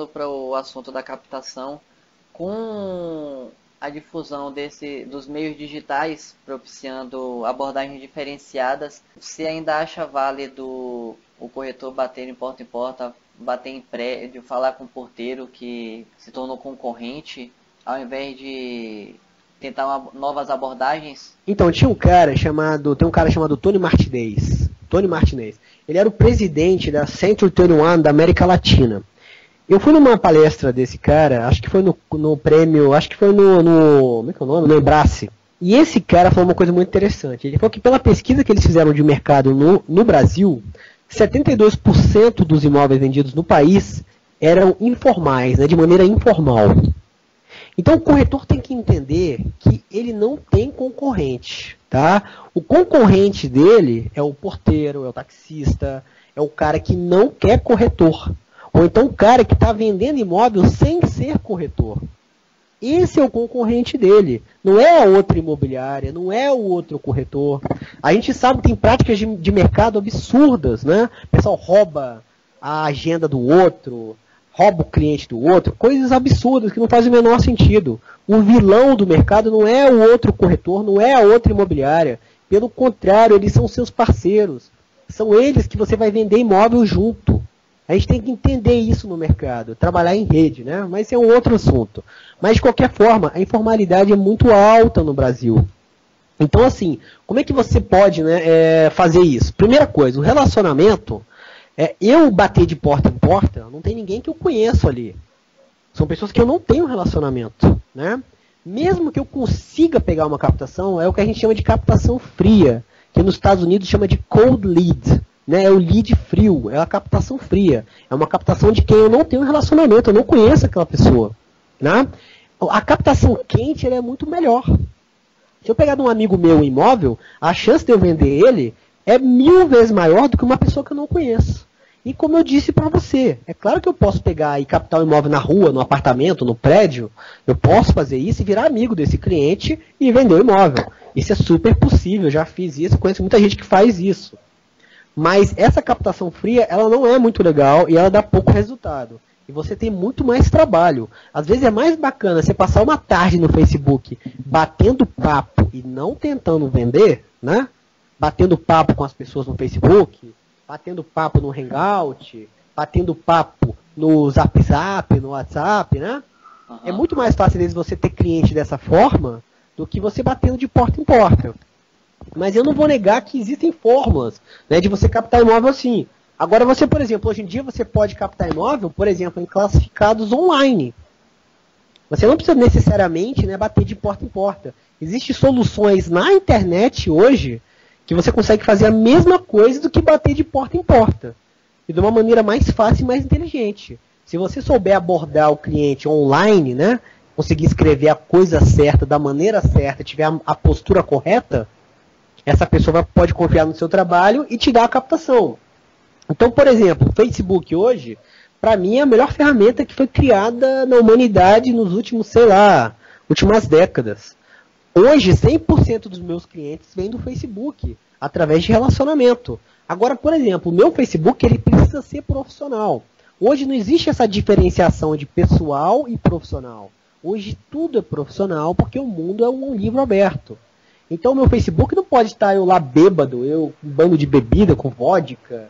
para o assunto da captação, com a difusão dos meios digitais propiciando abordagens diferenciadas, você ainda acha válido o corretor bater em porta, bater em prédio, falar com o porteiro que se tornou concorrente, ao invés de tentar novas abordagens? Então, tem um cara chamado Tony Martinez. Ele era o presidente da Century 21 da América Latina. Eu fui numa palestra desse cara, acho que foi no prêmio, acho que foi como é que é o nome? No Embrace. E esse cara falou uma coisa muito interessante. Ele falou que pela pesquisa que eles fizeram de mercado no Brasil, 72% dos imóveis vendidos no país eram informais, né, de maneira informal. Então o corretor tem que entender que ele não tem concorrente. Tá? O concorrente dele é o porteiro, é o taxista, é o cara que não quer corretor. Ou então o cara que está vendendo imóvel sem ser corretor. Esse é o concorrente dele. Não é a outra imobiliária, não é o outro corretor. A gente sabe que tem práticas de mercado absurdas, né? O pessoal rouba a agenda do outro, rouba o cliente do outro, coisas absurdas que não fazem o menor sentido. O vilão do mercado não é o outro corretor, não é a outra imobiliária. Pelo contrário, eles são seus parceiros. São eles que você vai vender imóvel junto. A gente tem que entender isso no mercado, trabalhar em rede, né? Mas esse é um outro assunto. Mas, de qualquer forma, a informalidade é muito alta no Brasil. Então, assim, como é que você pode, né, fazer isso? Primeira coisa, o relacionamento, eu bater de porta em porta, não tem ninguém que eu conheço ali. São pessoas que eu não tenho relacionamento, né? Mesmo que eu consiga pegar uma captação, é o que a gente chama de captação fria, que nos Estados Unidos chama de cold lead. Né, é o lead frio, é a captação fria. É uma captação de quem eu não tenho relacionamento, eu não conheço aquela pessoa. Né? A captação quente ela é muito melhor. Se eu pegar de um amigo meu um imóvel, a chance de eu vender ele é 1000 vezes maior do que uma pessoa que eu não conheço. E como eu disse para você, é claro que eu posso pegar e captar um imóvel na rua, no apartamento, no prédio, eu posso fazer isso e virar amigo desse cliente e vender o imóvel. Isso é super possível, eu já fiz isso, conheço muita gente que faz isso. Mas essa captação fria, ela não é muito legal e ela dá pouco resultado. E você tem muito mais trabalho. Às vezes é mais bacana você passar uma tarde no Facebook batendo papo e não tentando vender, né? Batendo papo com as pessoas no Facebook, batendo papo no Hangout, batendo papo no Zap, no WhatsApp, né? Uhum. É muito mais fácil às vezes você ter cliente dessa forma do que você batendo de porta em porta. Mas eu não vou negar que existem fórmulas, né, de você captar imóvel assim. Agora você, por exemplo, hoje em dia você pode captar imóvel, por exemplo, em classificados online. Você não precisa necessariamente, né, bater de porta em porta. Existem soluções na internet hoje que você consegue fazer a mesma coisa do que bater de porta em porta. E de uma maneira mais fácil e mais inteligente. Se você souber abordar o cliente online, né, conseguir escrever a coisa certa, da maneira certa, tiver a postura correta, essa pessoa pode confiar no seu trabalho e te dar a captação. Então, por exemplo, o Facebook hoje, para mim, é a melhor ferramenta que foi criada na humanidade nos últimos, sei lá, últimas décadas. Hoje, 100% dos meus clientes vêm do Facebook, através de relacionamento. Agora, por exemplo, o meu Facebook ele precisa ser profissional. Hoje não existe essa diferenciação de pessoal e profissional. Hoje tudo é profissional porque o mundo é um livro aberto. Então, o meu Facebook não pode estar eu lá bêbado, eu um bando de bebida com vodka,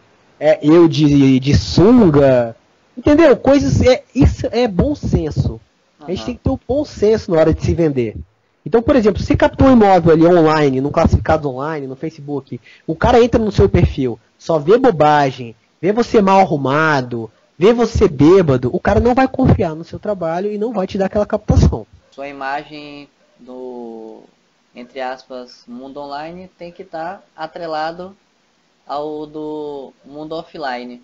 eu de sunga, entendeu? Coisas, isso é bom senso. A gente tem que ter o bom senso na hora de se vender. Então, por exemplo, você captou um imóvel ali online, no classificado online, no Facebook, o cara entra no seu perfil, só vê bobagem, vê você mal arrumado, vê você bêbado, o cara não vai confiar no seu trabalho e não vai te dar aquela captação. Sua imagem do, entre aspas, mundo online tem que estar atrelado ao do mundo offline.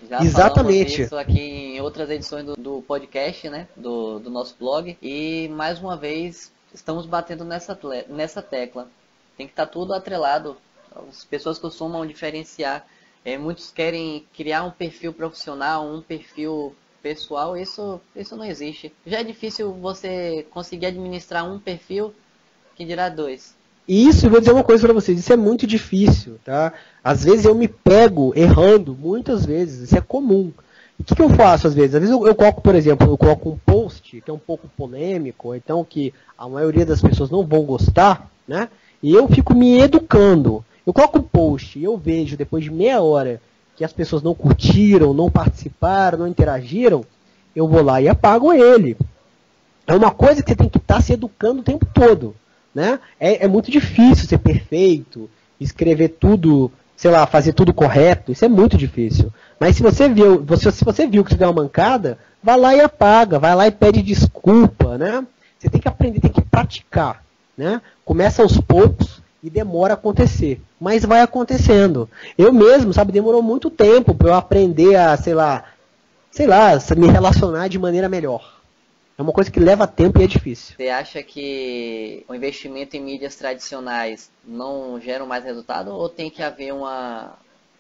Já Exatamente. falamos isso aqui em outras edições do podcast, né, do nosso blog. E mais uma vez estamos batendo nessa tecla. Tem que estar tudo atrelado. As pessoas costumam diferenciar. Muitos querem criar um perfil profissional, um perfil pessoal. Isso não existe. Já é difícil você conseguir administrar um perfil, que dirá dois. Isso, eu vou dizer uma coisa para vocês, isso é muito difícil, tá? Às vezes eu me pego errando, muitas vezes, isso é comum. O que eu faço às vezes? Às vezes eu coloco, por exemplo, eu coloco um post que é um pouco polêmico, então que a maioria das pessoas não vão gostar, né? E eu fico me educando. Eu coloco um post e eu vejo depois de meia hora que as pessoas não curtiram, não participaram, não interagiram, eu vou lá e apago ele. É uma coisa que você tem que estar se educando o tempo todo. Né? É muito difícil ser perfeito, escrever tudo, sei lá, fazer tudo correto, isso é muito difícil. Mas se você viu que você deu uma mancada, vai lá e apaga, vai lá e pede desculpa, né? Você tem que aprender, tem que praticar, né? Começa aos poucos e demora a acontecer, mas vai acontecendo. Eu mesmo, sabe, demorou muito tempo para eu aprender a, sei lá, me relacionar de maneira melhor. É uma coisa que leva tempo e é difícil. Você acha que o investimento em mídias tradicionais não gera mais resultado ou tem que haver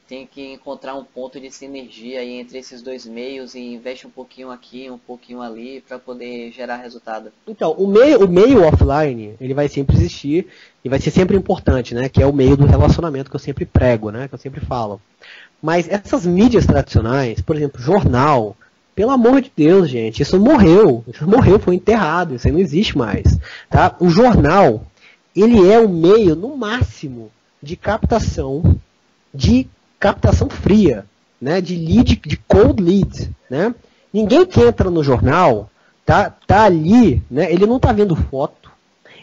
tem que encontrar um ponto de sinergia aí entre esses dois meios e investe um pouquinho aqui, um pouquinho ali para poder gerar resultado? Então, o meio offline, ele vai sempre existir e vai ser sempre importante, né? Que é o meio do relacionamento que eu sempre prego, né? Que eu sempre falo. Mas essas mídias tradicionais, por exemplo, jornal, pelo amor de Deus, gente, isso morreu, foi enterrado, isso aí não existe mais. Tá? O jornal, ele é o meio, no máximo, de captação fria, né? De lead, de cold lead. Né? Ninguém que entra no jornal tá ali, né? Ele não está vendo foto,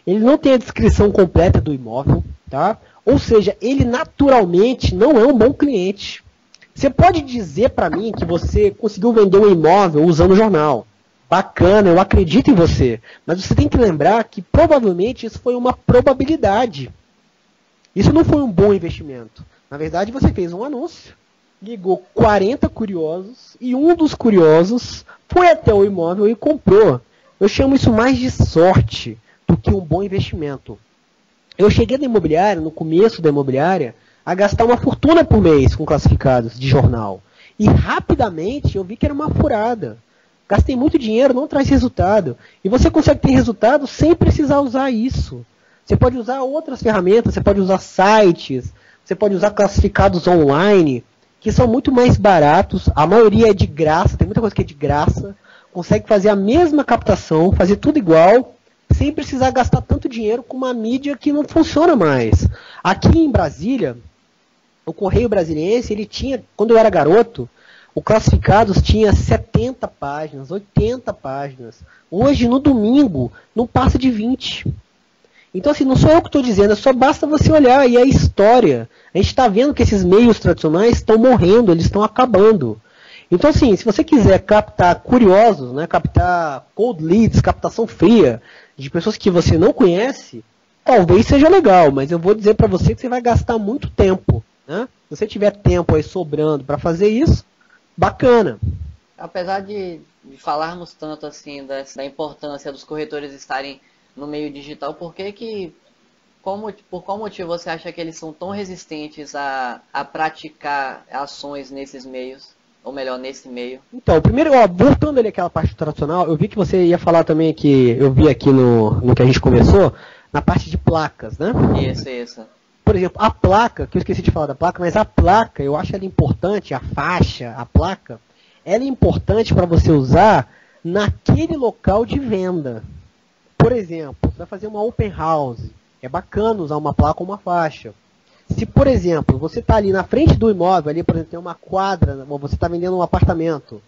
ele não tem a descrição completa do imóvel, tá? Ou seja, ele naturalmente não é um bom cliente. Você pode dizer para mim que você conseguiu vender um imóvel usando o jornal. Bacana, eu acredito em você. Mas você tem que lembrar que provavelmente isso foi uma probabilidade. Isso não foi um bom investimento. Na verdade, você fez um anúncio, ligou 40 curiosos e um dos curiosos foi até o imóvel e comprou. Eu chamo isso mais de sorte do que um bom investimento. Eu cheguei na imobiliária, no começo da imobiliária, a gastar uma fortuna por mês com classificados de jornal. E rapidamente eu vi que era uma furada. Gastei muito dinheiro, não traz resultado. E você consegue ter resultado sem precisar usar isso. Você pode usar outras ferramentas, você pode usar sites, você pode usar classificados online, que são muito mais baratos. A maioria é de graça, tem muita coisa que é de graça. Consegue fazer a mesma captação, fazer tudo igual, sem precisar gastar tanto dinheiro com uma mídia que não funciona mais. Aqui em Brasília, o Correio Brasiliense, ele tinha, quando eu era garoto, o Classificados tinha 70 páginas, 80 páginas. Hoje, no domingo, não passa de 20. Então, assim, não sou eu que estou dizendo, só basta você olhar e a história. A gente está vendo que esses meios tradicionais estão morrendo, eles estão acabando. Então, assim, se você quiser captar curiosos, né, captar cold leads, captação fria, de pessoas que você não conhece, talvez seja legal, mas eu vou dizer para você que você vai gastar muito tempo. Né? Se você tiver tempo aí sobrando para fazer isso, bacana. Apesar de falarmos tanto assim da importância dos corretores estarem no meio digital, por qual motivo você acha que eles são tão resistentes a praticar ações nesses meios? Ou melhor, nesse meio? Então, primeiro, voltando ali àquela parte tradicional, eu vi que você ia falar também que eu vi aqui no que a gente começou, na parte de placas, né? Isso. Por exemplo, a placa, que eu esqueci de falar da placa, mas a placa, eu acho ela importante, a faixa, a placa, ela é importante para você usar naquele local de venda. Por exemplo, você vai fazer uma open house, é bacana usar uma placa ou uma faixa. Se, por exemplo, você está ali na frente do imóvel, ali, por exemplo, tem uma quadra, ou você está vendendo um apartamento,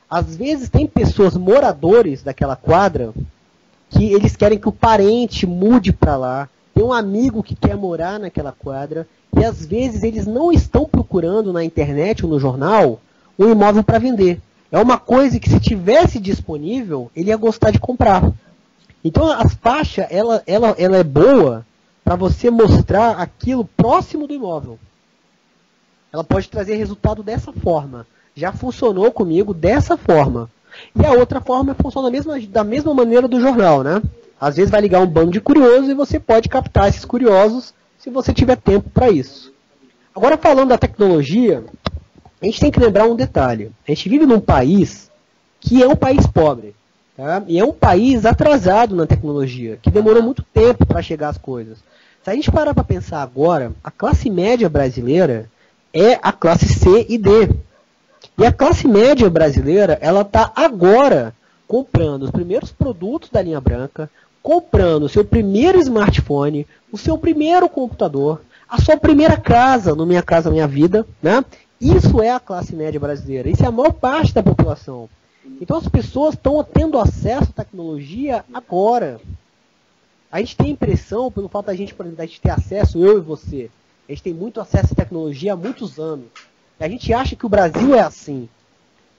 às vezes tem pessoas, moradores daquela quadra, que eles querem que o parente mude para lá, tem um amigo que quer morar naquela quadra, e às vezes eles não estão procurando na internet ou no jornal um imóvel para vender. É uma coisa que, se tivesse disponível, ele ia gostar de comprar. Então, a faixa, ela é boa para você mostrar aquilo próximo do imóvel. Ela pode trazer resultado dessa forma. Já funcionou comigo dessa forma. E a outra forma funciona da mesma maneira do jornal, né? Às vezes vai ligar um bando de curiosos e você pode captar esses curiosos se você tiver tempo para isso. Agora, falando da tecnologia, a gente tem que lembrar um detalhe. A gente vive num país que é um país pobre. Tá? E é um país atrasado na tecnologia, que demorou muito tempo para chegar às coisas. Se a gente parar para pensar agora, a classe média brasileira é a classe C e D. E a classe média brasileira, ela está agora comprando os primeiros produtos da linha branca, comprando o seu primeiro smartphone, o seu primeiro computador, a sua primeira casa, no Minha Casa Minha Vida, né? Isso é a classe média brasileira, isso é a maior parte da população. Então as pessoas estão tendo acesso à tecnologia agora. A gente tem a impressão, pelo fato da gente, por exemplo, ter acesso, eu e você, a gente tem muito acesso à tecnologia há muitos anos. E a gente acha que o Brasil é assim.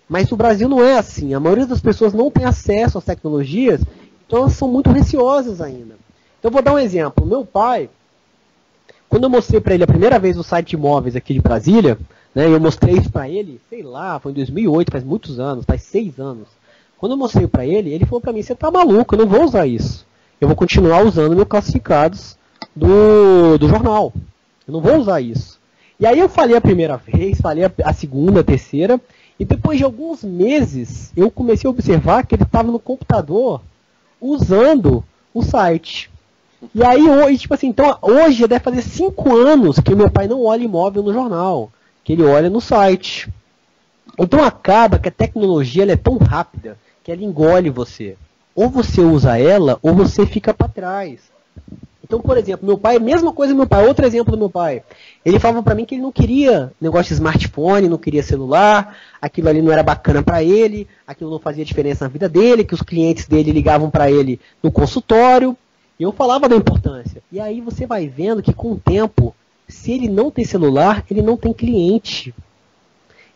Mas o Brasil não é assim. A maioria das pessoas não tem acesso às tecnologias, então elas são muito receosas ainda. Então eu vou dar um exemplo. Meu pai, quando eu mostrei para ele a primeira vez o site de imóveis aqui de Brasília, né, eu mostrei isso para ele, sei lá, foi em 2008, faz muitos anos, faz 6 anos. Quando eu mostrei para ele, ele falou para mim, você tá maluco, eu não vou usar isso. Eu vou continuar usando meus classificados do jornal. Eu não vou usar isso. E aí eu falei a primeira vez, falei a segunda, a terceira, e depois de alguns meses, eu comecei a observar que ele estava no computador usando o site. E aí, hoje, tipo assim, então hoje deve fazer 5 anos que meu pai não olha imóvel no jornal, que ele olha no site. Então acaba que a tecnologia ela é tão rápida que ela engole você. Ou você usa ela, ou você fica para trás. Então, por exemplo, meu pai, mesma coisa do meu pai, outro exemplo do meu pai. Ele falava para mim que ele não queria negócio de smartphone, não queria celular, aquilo ali não era bacana para ele, aquilo não fazia diferença na vida dele, que os clientes dele ligavam para ele no consultório. E eu falava da importância. E aí você vai vendo que com o tempo, se ele não tem celular, ele não tem cliente.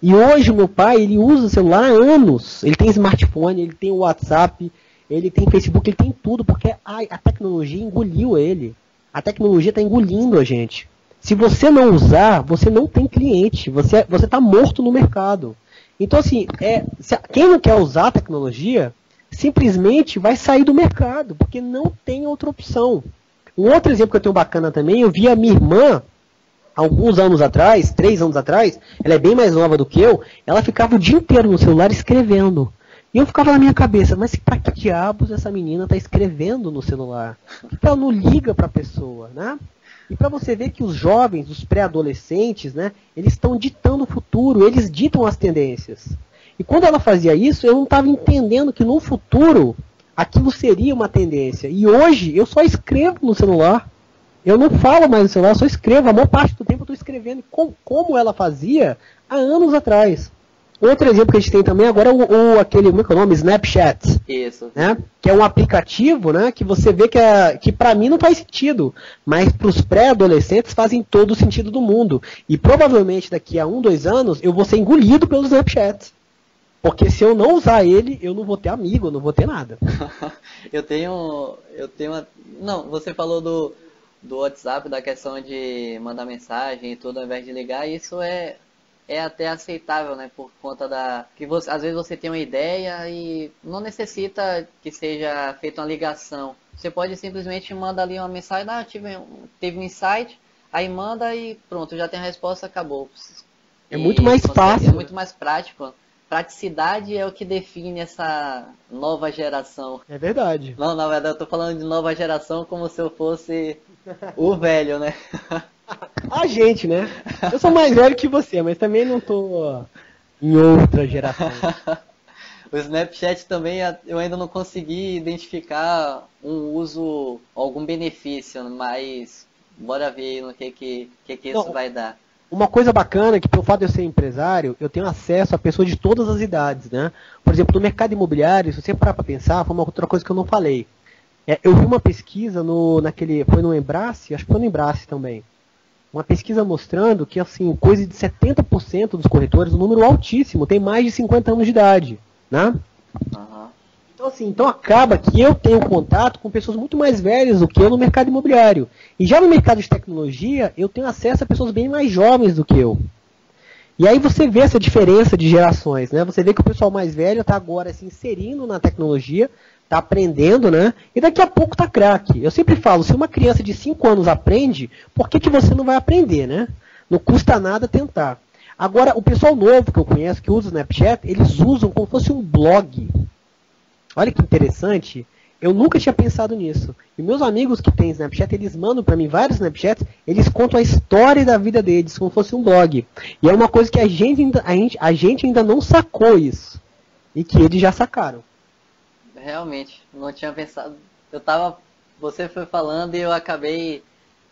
E hoje o meu pai, ele usa o celular há anos. Ele tem smartphone, ele tem o WhatsApp, ele tem Facebook, ele tem tudo, porque a tecnologia engoliu ele. A tecnologia está engolindo a gente. Se você não usar, você não tem cliente. Você está morto no mercado. Então, assim, quem não quer usar a tecnologia, simplesmente vai sair do mercado, porque não tem outra opção. Um outro exemplo que eu tenho bacana também, eu vi a minha irmã, alguns anos atrás, 3 anos atrás, ela é bem mais nova do que eu, ela ficava o dia inteiro no celular escrevendo. E eu ficava na minha cabeça, mas para que diabos essa menina está escrevendo no celular? Por que ela não liga para a pessoa, né? E para você ver que os jovens, os pré-adolescentes, né, eles estão ditando o futuro, eles ditam as tendências. E quando ela fazia isso, eu não estava entendendo que no futuro aquilo seria uma tendência. E hoje eu só escrevo no celular. Eu não falo mais no celular, só escrevo. A maior parte do tempo eu estou escrevendo como ela fazia há anos atrás. Outro exemplo que a gente tem também agora é aquele, como é que é o nome? Snapchat. Isso. Né? Que é um aplicativo, né, que você vê que para mim não faz sentido, mas para os pré-adolescentes fazem todo o sentido do mundo. E provavelmente daqui a 1, 2 anos eu vou ser engolido pelo Snapchat. Porque se eu não usar ele, eu não vou ter amigo, eu não vou ter nada. eu tenho Não, você falou do WhatsApp, da questão de mandar mensagem e tudo ao invés de ligar, isso é até aceitável, né? Por conta que às vezes você tem uma ideia e não necessita que seja feita uma ligação. Você pode simplesmente mandar ali uma mensagem, teve um insight, aí manda e pronto, já tem a resposta, acabou. É muito mais fácil. É muito mais prático. Praticidade é o que define essa nova geração. É verdade. Não, na verdade eu tô falando de nova geração como se eu fosse o velho, né? A gente, né? Eu sou mais velho que você, mas também não tô em outra geração. O Snapchat também eu ainda não consegui identificar um uso, algum benefício, mas bora ver no que isso vai dar. Uma coisa bacana é que, pelo fato de eu ser empresário, eu tenho acesso a pessoas de todas as idades, né? Por exemplo, no mercado imobiliário, se você parar para pensar, foi uma outra coisa que eu não falei. Eu vi uma pesquisa foi no Embrace, acho que foi no Embrace também. Uma pesquisa mostrando que, assim, coisa de 70% dos corretores, um número altíssimo, tem mais de 50 anos de idade, né? Uhum. Então acaba que eu tenho contato com pessoas muito mais velhas do que eu no mercado imobiliário. E já no mercado de tecnologia, eu tenho acesso a pessoas bem mais jovens do que eu. E aí você vê essa diferença de gerações, né? Você vê que o pessoal mais velho está agora se inserindo na tecnologia, está aprendendo, né? E daqui a pouco está craque. Eu sempre falo, se uma criança de 5 anos aprende, por que você não vai aprender, né? Não custa nada tentar. Agora, o pessoal novo que eu conheço, que usa o Snapchat, eles usam como se fosse um blog. Olha que interessante, eu nunca tinha pensado nisso. E meus amigos que têm Snapchat, eles mandam para mim vários Snapchats, eles contam a história da vida deles, como se fosse um blog. E é uma coisa que a gente ainda não sacou isso. E que eles já sacaram. Realmente, não tinha pensado. Você foi falando e eu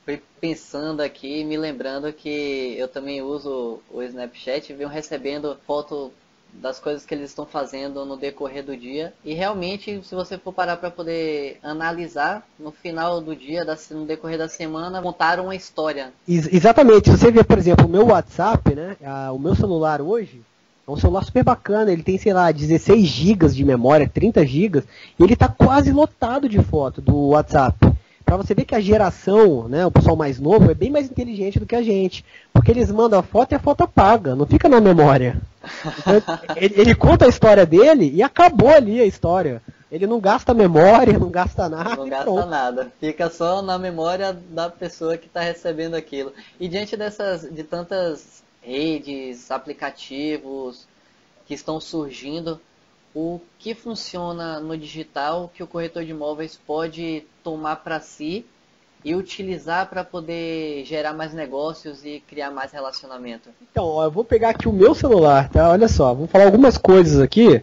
fui pensando aqui, me lembrando que eu também uso o Snapchat e venho recebendo foto das coisas que eles estão fazendo no decorrer do dia. E realmente, se você for parar para poder analisar, no final do dia, no decorrer da semana, contaram uma história. Exatamente. Se você ver, por exemplo, o meu WhatsApp, né? O meu celular hoje é um celular super bacana. Ele tem, sei lá, 16 GB de memória, 30 GB. E ele está quase lotado de foto do WhatsApp. Para você ver que a geração, né, o pessoal mais novo, é bem mais inteligente do que a gente. Porque eles mandam a foto e a foto apaga, não fica na memória. Então, ele conta a história dele e acabou ali a história. Ele não gasta memória, não gasta nada. Não gasta nada. Fica só na memória da pessoa que está recebendo aquilo. E diante de tantas redes, aplicativos que estão surgindo, o que funciona no digital que o corretor de imóveis pode tomar para si e utilizar para poder gerar mais negócios e criar mais relacionamento? Então, ó, eu vou pegar aqui o meu celular, tá? Olha só, vamos falar algumas coisas aqui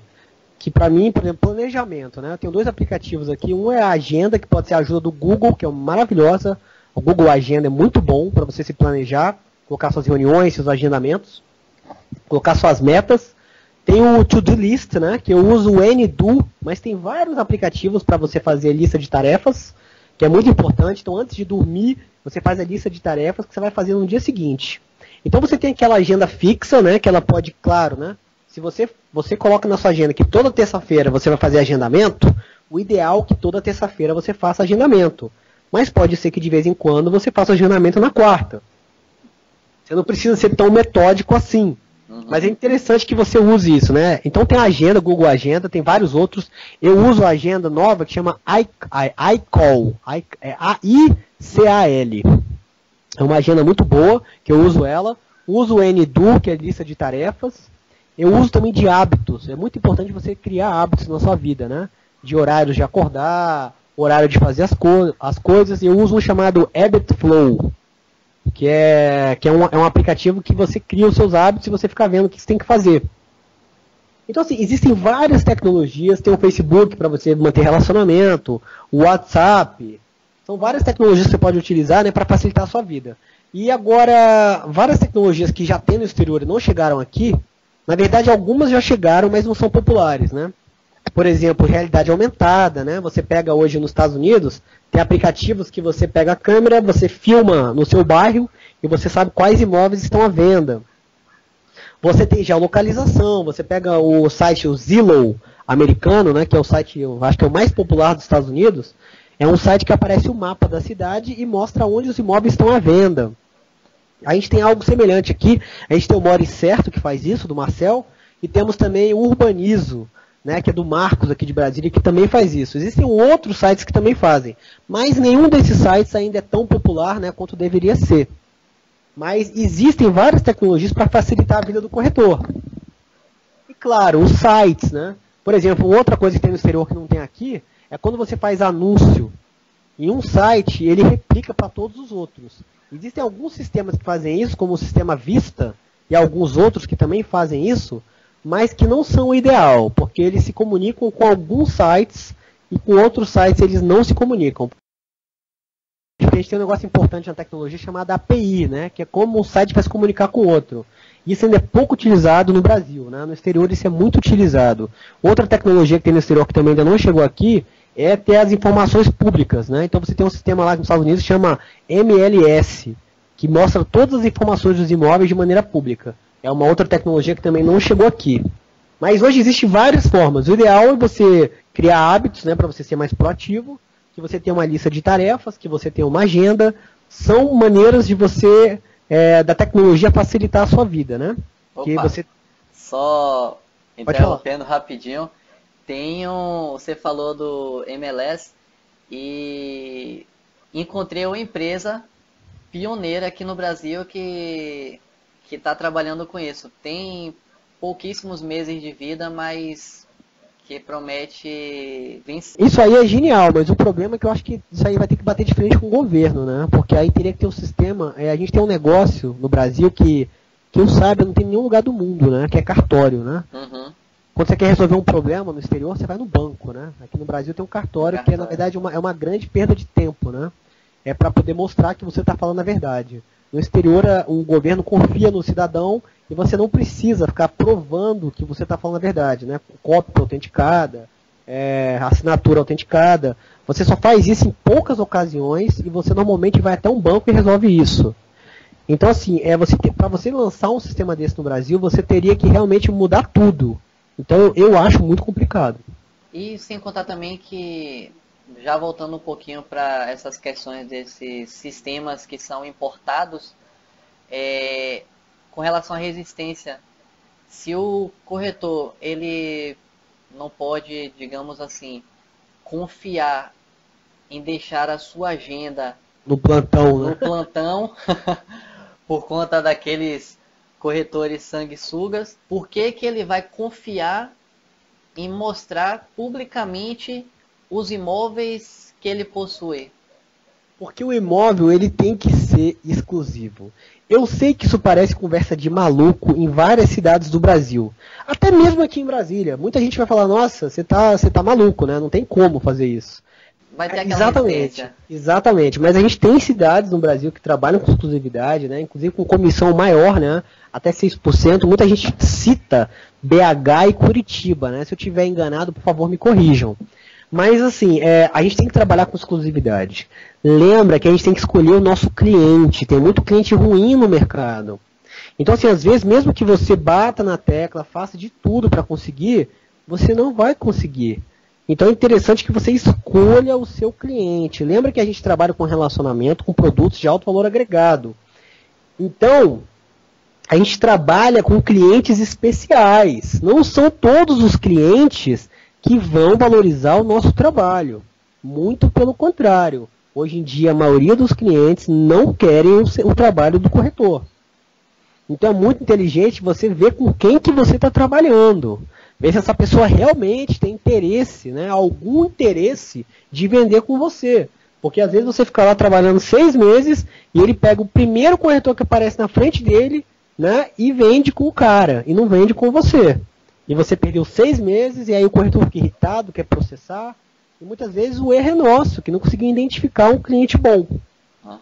que para mim, por exemplo, planejamento, né? Eu tenho 2 aplicativos aqui, um é a Agenda, que pode ser a ajuda do Google, que é maravilhosa. O Google Agenda é muito bom para você se planejar, colocar suas reuniões, seus agendamentos, colocar suas metas. Tem o To-Do List, né, que eu uso o NDo, mas tem vários aplicativos para você fazer lista de tarefas, que é muito importante. Então, antes de dormir, você faz a lista de tarefas que você vai fazer no dia seguinte. Então, você tem aquela agenda fixa, né, que ela pode, claro, né, se você coloca na sua agenda que toda terça-feira você vai fazer agendamento, o ideal é que toda terça-feira você faça agendamento. Mas pode ser que de vez em quando você faça agendamento na quarta. Você não precisa ser tão metódico assim. Mas é interessante que você use isso, né? Então tem a agenda, Google Agenda, tem vários outros. Eu uso a agenda nova que chama iCal. A-I-C-A-L. É uma agenda muito boa, que eu uso ela. Uso o NDo, que é a lista de tarefas. Eu uso também de hábitos. É muito importante você criar hábitos na sua vida, né? De horários de acordar, horário de fazer as coisas. Eu uso um chamado Habit Flow, que é um aplicativo que você cria os seus hábitos e você fica vendo o que você tem que fazer. Então, assim, existem várias tecnologias. Tem o Facebook para você manter relacionamento, o WhatsApp. São várias tecnologias que você pode utilizar, né, para facilitar a sua vida. E agora, várias tecnologias que já tem no exterior e não chegaram aqui, Na verdade, algumas já chegaram, mas não são populares, né? Por exemplo, realidade aumentada, né? Você pega hoje nos Estados Unidos, tem aplicativos que você pega a câmera, você filma no seu bairro e você sabe quais imóveis estão à venda. Você tem geolocalização, você pega o site, o Zillow americano, né? Que é o site, eu acho que é o mais popular dos Estados Unidos. É um site que aparece o mapa da cidade e mostra onde os imóveis estão à venda. A gente tem algo semelhante aqui, a gente tem o More Certo que faz isso, do Marcel, e temos também o Urbanizo, né, que é do Marcos aqui de Brasília, que também faz isso. Existem outros sites que também fazem, mas nenhum desses sites ainda é tão popular, né, quanto deveria ser. Mas existem várias tecnologias para facilitar a vida do corretor. E claro, os sites, né? Por exemplo, outra coisa que tem no exterior que não tem aqui, é quando você faz anúncio em um site, ele replica para todos os outros. Existem alguns sistemas que fazem isso, como o sistema Vista, e alguns outros que também fazem isso, mas que não são o ideal, porque eles se comunicam com alguns sites e com outros sites eles não se comunicam. A gente tem um negócio importante na tecnologia chamado API, né, que é como um site vai se comunicar com o outro. Isso ainda é pouco utilizado no Brasil, né? No exterior isso é muito utilizado. Outra tecnologia que tem no exterior que também ainda não chegou aqui é ter as informações públicas, né? Então você tem um sistema lá nos Estados Unidos que chama MLS, que mostra todas as informações dos imóveis de maneira pública. É uma outra tecnologia que também não chegou aqui. Mas hoje existem várias formas. O ideal é você criar hábitos, né, para você ser mais proativo, que você tenha uma lista de tarefas, que você tenha uma agenda. São maneiras de você, da tecnologia, facilitar a sua vida, né? Opa, que você... Só interrompendo rapidinho, você falou do MLS e encontrei uma empresa pioneira aqui no Brasil que está trabalhando com isso. Tem pouquíssimos meses de vida, mas que promete vencer. Isso aí é genial, mas o problema é que eu acho que isso aí vai ter que bater de frente com o governo, né? Porque aí teria que ter um sistema... a gente tem um negócio no Brasil que eu saiba, não tem em nenhum lugar do mundo, né? Que é cartório, né? Uhum. Quando você quer resolver um problema no exterior, você vai no banco, né? Aqui no Brasil tem um cartório que, na verdade, é uma grande perda de tempo, né? É para poder mostrar que você está falando a verdade. No exterior, o governo confia no cidadão e você não precisa ficar provando que você está falando a verdade, né? Cópia autenticada, assinatura autenticada. Você só faz isso em poucas ocasiões e você normalmente vai até um banco e resolve isso. Então, assim, para você lançar um sistema desse no Brasil, você teria que realmente mudar tudo. Então, eu acho muito complicado. E sem contar também que, já voltando um pouquinho para essas questões desses sistemas que são importados, com relação à resistência, se o corretor ele não pode, digamos assim, confiar em deixar a sua agenda no plantão, no né? plantão por conta daqueles corretores sanguessugas, por que ele vai confiar em mostrar publicamente os imóveis que ele possui? Porque o imóvel ele tem que ser exclusivo. Eu sei que isso parece conversa de maluco em várias cidades do Brasil. Até mesmo aqui em Brasília. Muita gente vai falar, nossa, você tá maluco, né? Não tem como fazer isso. Vai ter aquela resistência. Exatamente. Mas a gente tem cidades no Brasil que trabalham com exclusividade, né? Inclusive com comissão maior, né? Até 6%. Muita gente cita BH e Curitiba, né? Se eu estiver enganado, por favor, me corrijam. Mas assim, a gente tem que trabalhar com exclusividade. Lembra que a gente tem que escolher o nosso cliente. Tem muito cliente ruim no mercado. Então, assim, às vezes, mesmo que você bata na tecla, faça de tudo para conseguir, você não vai conseguir. Então é interessante que você escolha o seu cliente. Lembra que a gente trabalha com relacionamento, com produtos de alto valor agregado. Então, a gente trabalha com clientes especiais. Não são todos os clientes que vão valorizar o nosso trabalho. Muito pelo contrário. Hoje em dia, a maioria dos clientes não querem o trabalho do corretor. Então é muito inteligente você ver com quem que você está trabalhando. Ver se essa pessoa realmente tem interesse, né, algum interesse de vender com você. Porque às vezes você fica lá trabalhando 6 meses e ele pega o primeiro corretor que aparece na frente dele, né, e vende com o cara, e não vende com você. E você perdeu 6 meses e aí o corretor fica irritado, quer processar. E muitas vezes o erro é nosso, que não conseguiu identificar um cliente bom.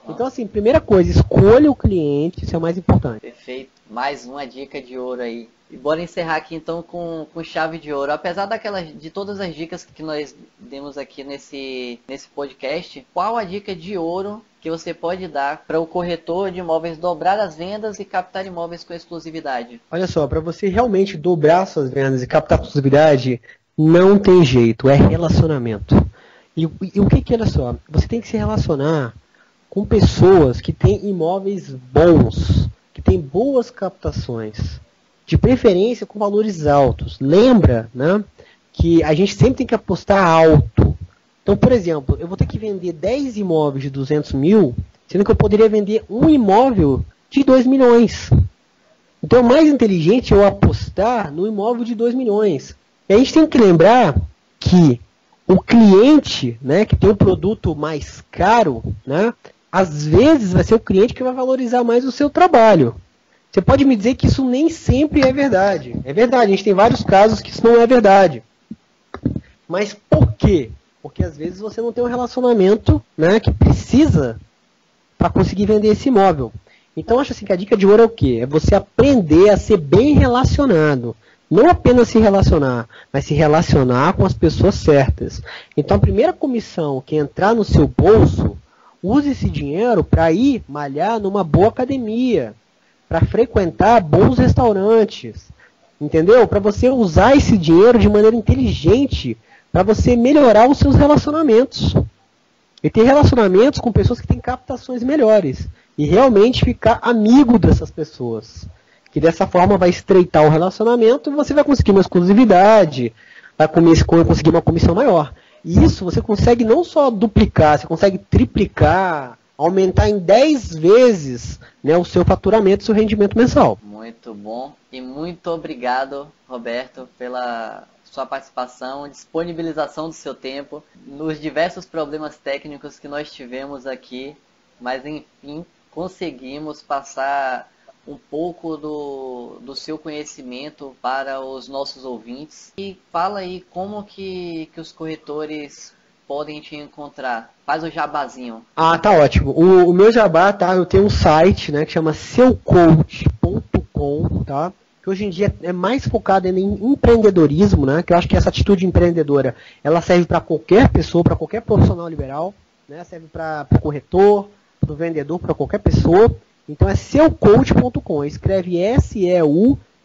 Então assim, primeira coisa, escolha o cliente, isso é o mais importante. Perfeito. Mais uma dica de ouro aí. E bora encerrar aqui então com chave de ouro. Apesar de todas as dicas que nós demos aqui nesse podcast, qual a dica de ouro que você pode dar para o corretor de imóveis dobrar as vendas e captar imóveis com exclusividade? Olha só, para você realmente dobrar suas vendas e captar exclusividade, não tem jeito, é relacionamento. E o que olha só, você tem que se relacionar com pessoas que têm imóveis bons, que têm boas captações, de preferência com valores altos. Lembra, né, que a gente sempre tem que apostar alto. Então, por exemplo, eu vou ter que vender 10 imóveis de 200 mil, sendo que eu poderia vender um imóvel de 2 milhões. Então, é mais inteligente eu apostar no imóvel de 2 milhões. E a gente tem que lembrar que o cliente, né, que tem um produto mais caro, né, às vezes vai ser o cliente que vai valorizar mais o seu trabalho. Você pode me dizer que isso nem sempre é verdade. É verdade, a gente tem vários casos que isso não é verdade. Mas por quê? Porque às vezes você não tem um relacionamento, né, que precisa para conseguir vender esse imóvel. Então acho assim que a dica de ouro é o quê? É você aprender a ser bem relacionado. Não apenas se relacionar, mas se relacionar com as pessoas certas. Então a primeira comissão que entrar no seu bolso, use esse dinheiro para ir malhar numa boa academia, para frequentar bons restaurantes, entendeu? Para você usar esse dinheiro de maneira inteligente, para você melhorar os seus relacionamentos. E ter relacionamentos com pessoas que têm captações melhores. E realmente ficar amigo dessas pessoas. Que dessa forma vai estreitar o relacionamento e você vai conseguir uma exclusividade, vai conseguir uma comissão maior. E isso você consegue não só duplicar, você consegue triplicar, aumentar em 10 vezes, né, o seu faturamento, o seu rendimento mensal. Muito bom. E muito obrigado, Roberto, pela sua participação, disponibilização do seu tempo, nos diversos problemas técnicos que nós tivemos aqui, mas enfim, conseguimos passar um pouco do seu conhecimento para os nossos ouvintes. E fala aí como que os corretores podem te encontrar. Faz o jabazinho. Ah, tá ótimo. O meu jabá, tá? Eu tenho um site, né, que chama seucoach.com, tá? Que hoje em dia é mais focado em empreendedorismo, né? Que eu acho que essa atitude empreendedora, ela serve para qualquer pessoa, para qualquer profissional liberal, né? Serve para o corretor, para o vendedor, para qualquer pessoa. Então é seucoach.com. Escreve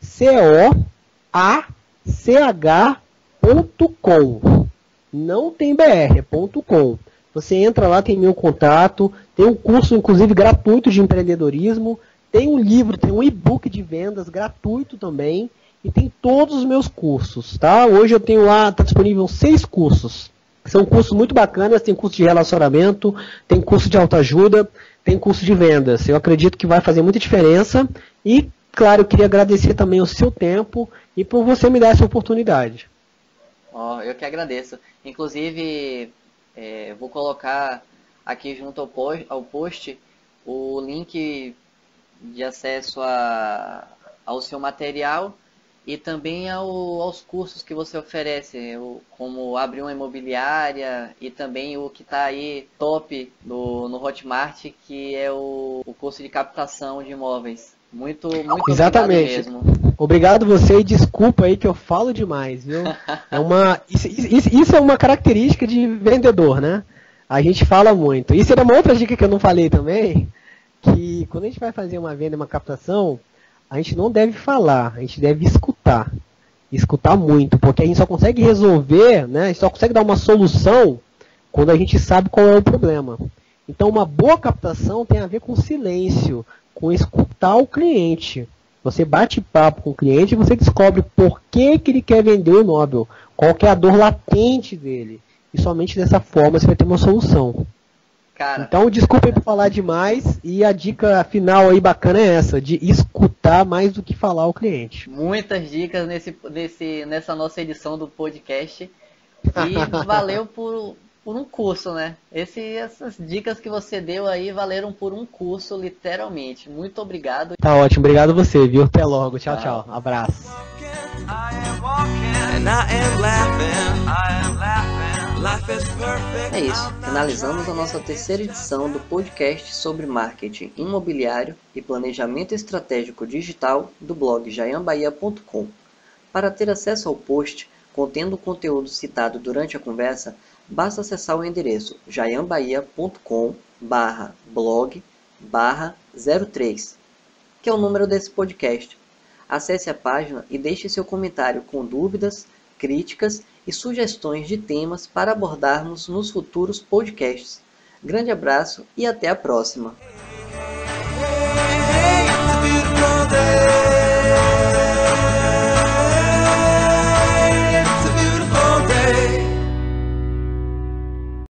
SEOCOACH.com. Não tem BR, é .com. Você entra lá, tem meu contato, tem um curso, inclusive, gratuito de empreendedorismo, tem um livro, tem um e-book de vendas gratuito também, e tem todos os meus cursos, tá? Hoje eu tenho lá, está disponível 6 cursos. São cursos muito bacanas, tem curso de relacionamento, tem curso de autoajuda, tem curso de vendas. Eu acredito que vai fazer muita diferença e, claro, eu queria agradecer também o seu tempo e por você me dar essa oportunidade. Eu que agradeço. Inclusive, vou colocar aqui junto ao post o link de acesso ao seu material e também aos cursos que você oferece, como abrir uma imobiliária e também o que está aí top no Hotmart, que é o curso de captação de imóveis. Muito Exatamente. Obrigado mesmo. Obrigado você e desculpa aí que eu falo demais, viu? Isso é uma característica de vendedor, né? A gente fala muito. Isso era uma outra dica que eu não falei também, que quando a gente vai fazer uma venda, uma captação, a gente não deve falar, a gente deve escutar. Escutar muito, porque a gente só consegue resolver, né? A gente só consegue dar uma solução quando a gente sabe qual é o problema. Então uma boa captação tem a ver com silêncio, com escutar o cliente. Você bate papo com o cliente e você descobre por que ele quer vender o imóvel, qual que é a dor latente dele. E somente dessa forma você vai ter uma solução. Cara, então, desculpa aí por falar demais, e a dica final aí bacana é essa, de escutar mais do que falar ao cliente. Muitas dicas nessa nossa edição do podcast, e valeu por um curso, né? Essas dicas que você deu aí valeram por um curso, literalmente. Muito obrigado. Tá ótimo, obrigado a você, viu? Até logo, tchau, tchau, abraço. I am walking, and I am laughing. Life is perfect. É isso, finalizamos a nossa terceira edição do podcast sobre marketing imobiliário e planejamento estratégico digital do blog jaiambahia.com. Para ter acesso ao post contendo o conteúdo citado durante a conversa, basta acessar o endereço jaiambahia.com/blog/03, que é o número desse podcast. Acesse a página e deixe seu comentário com dúvidas, críticas e sugestões de temas para abordarmos nos futuros podcasts. Grande abraço e até a próxima!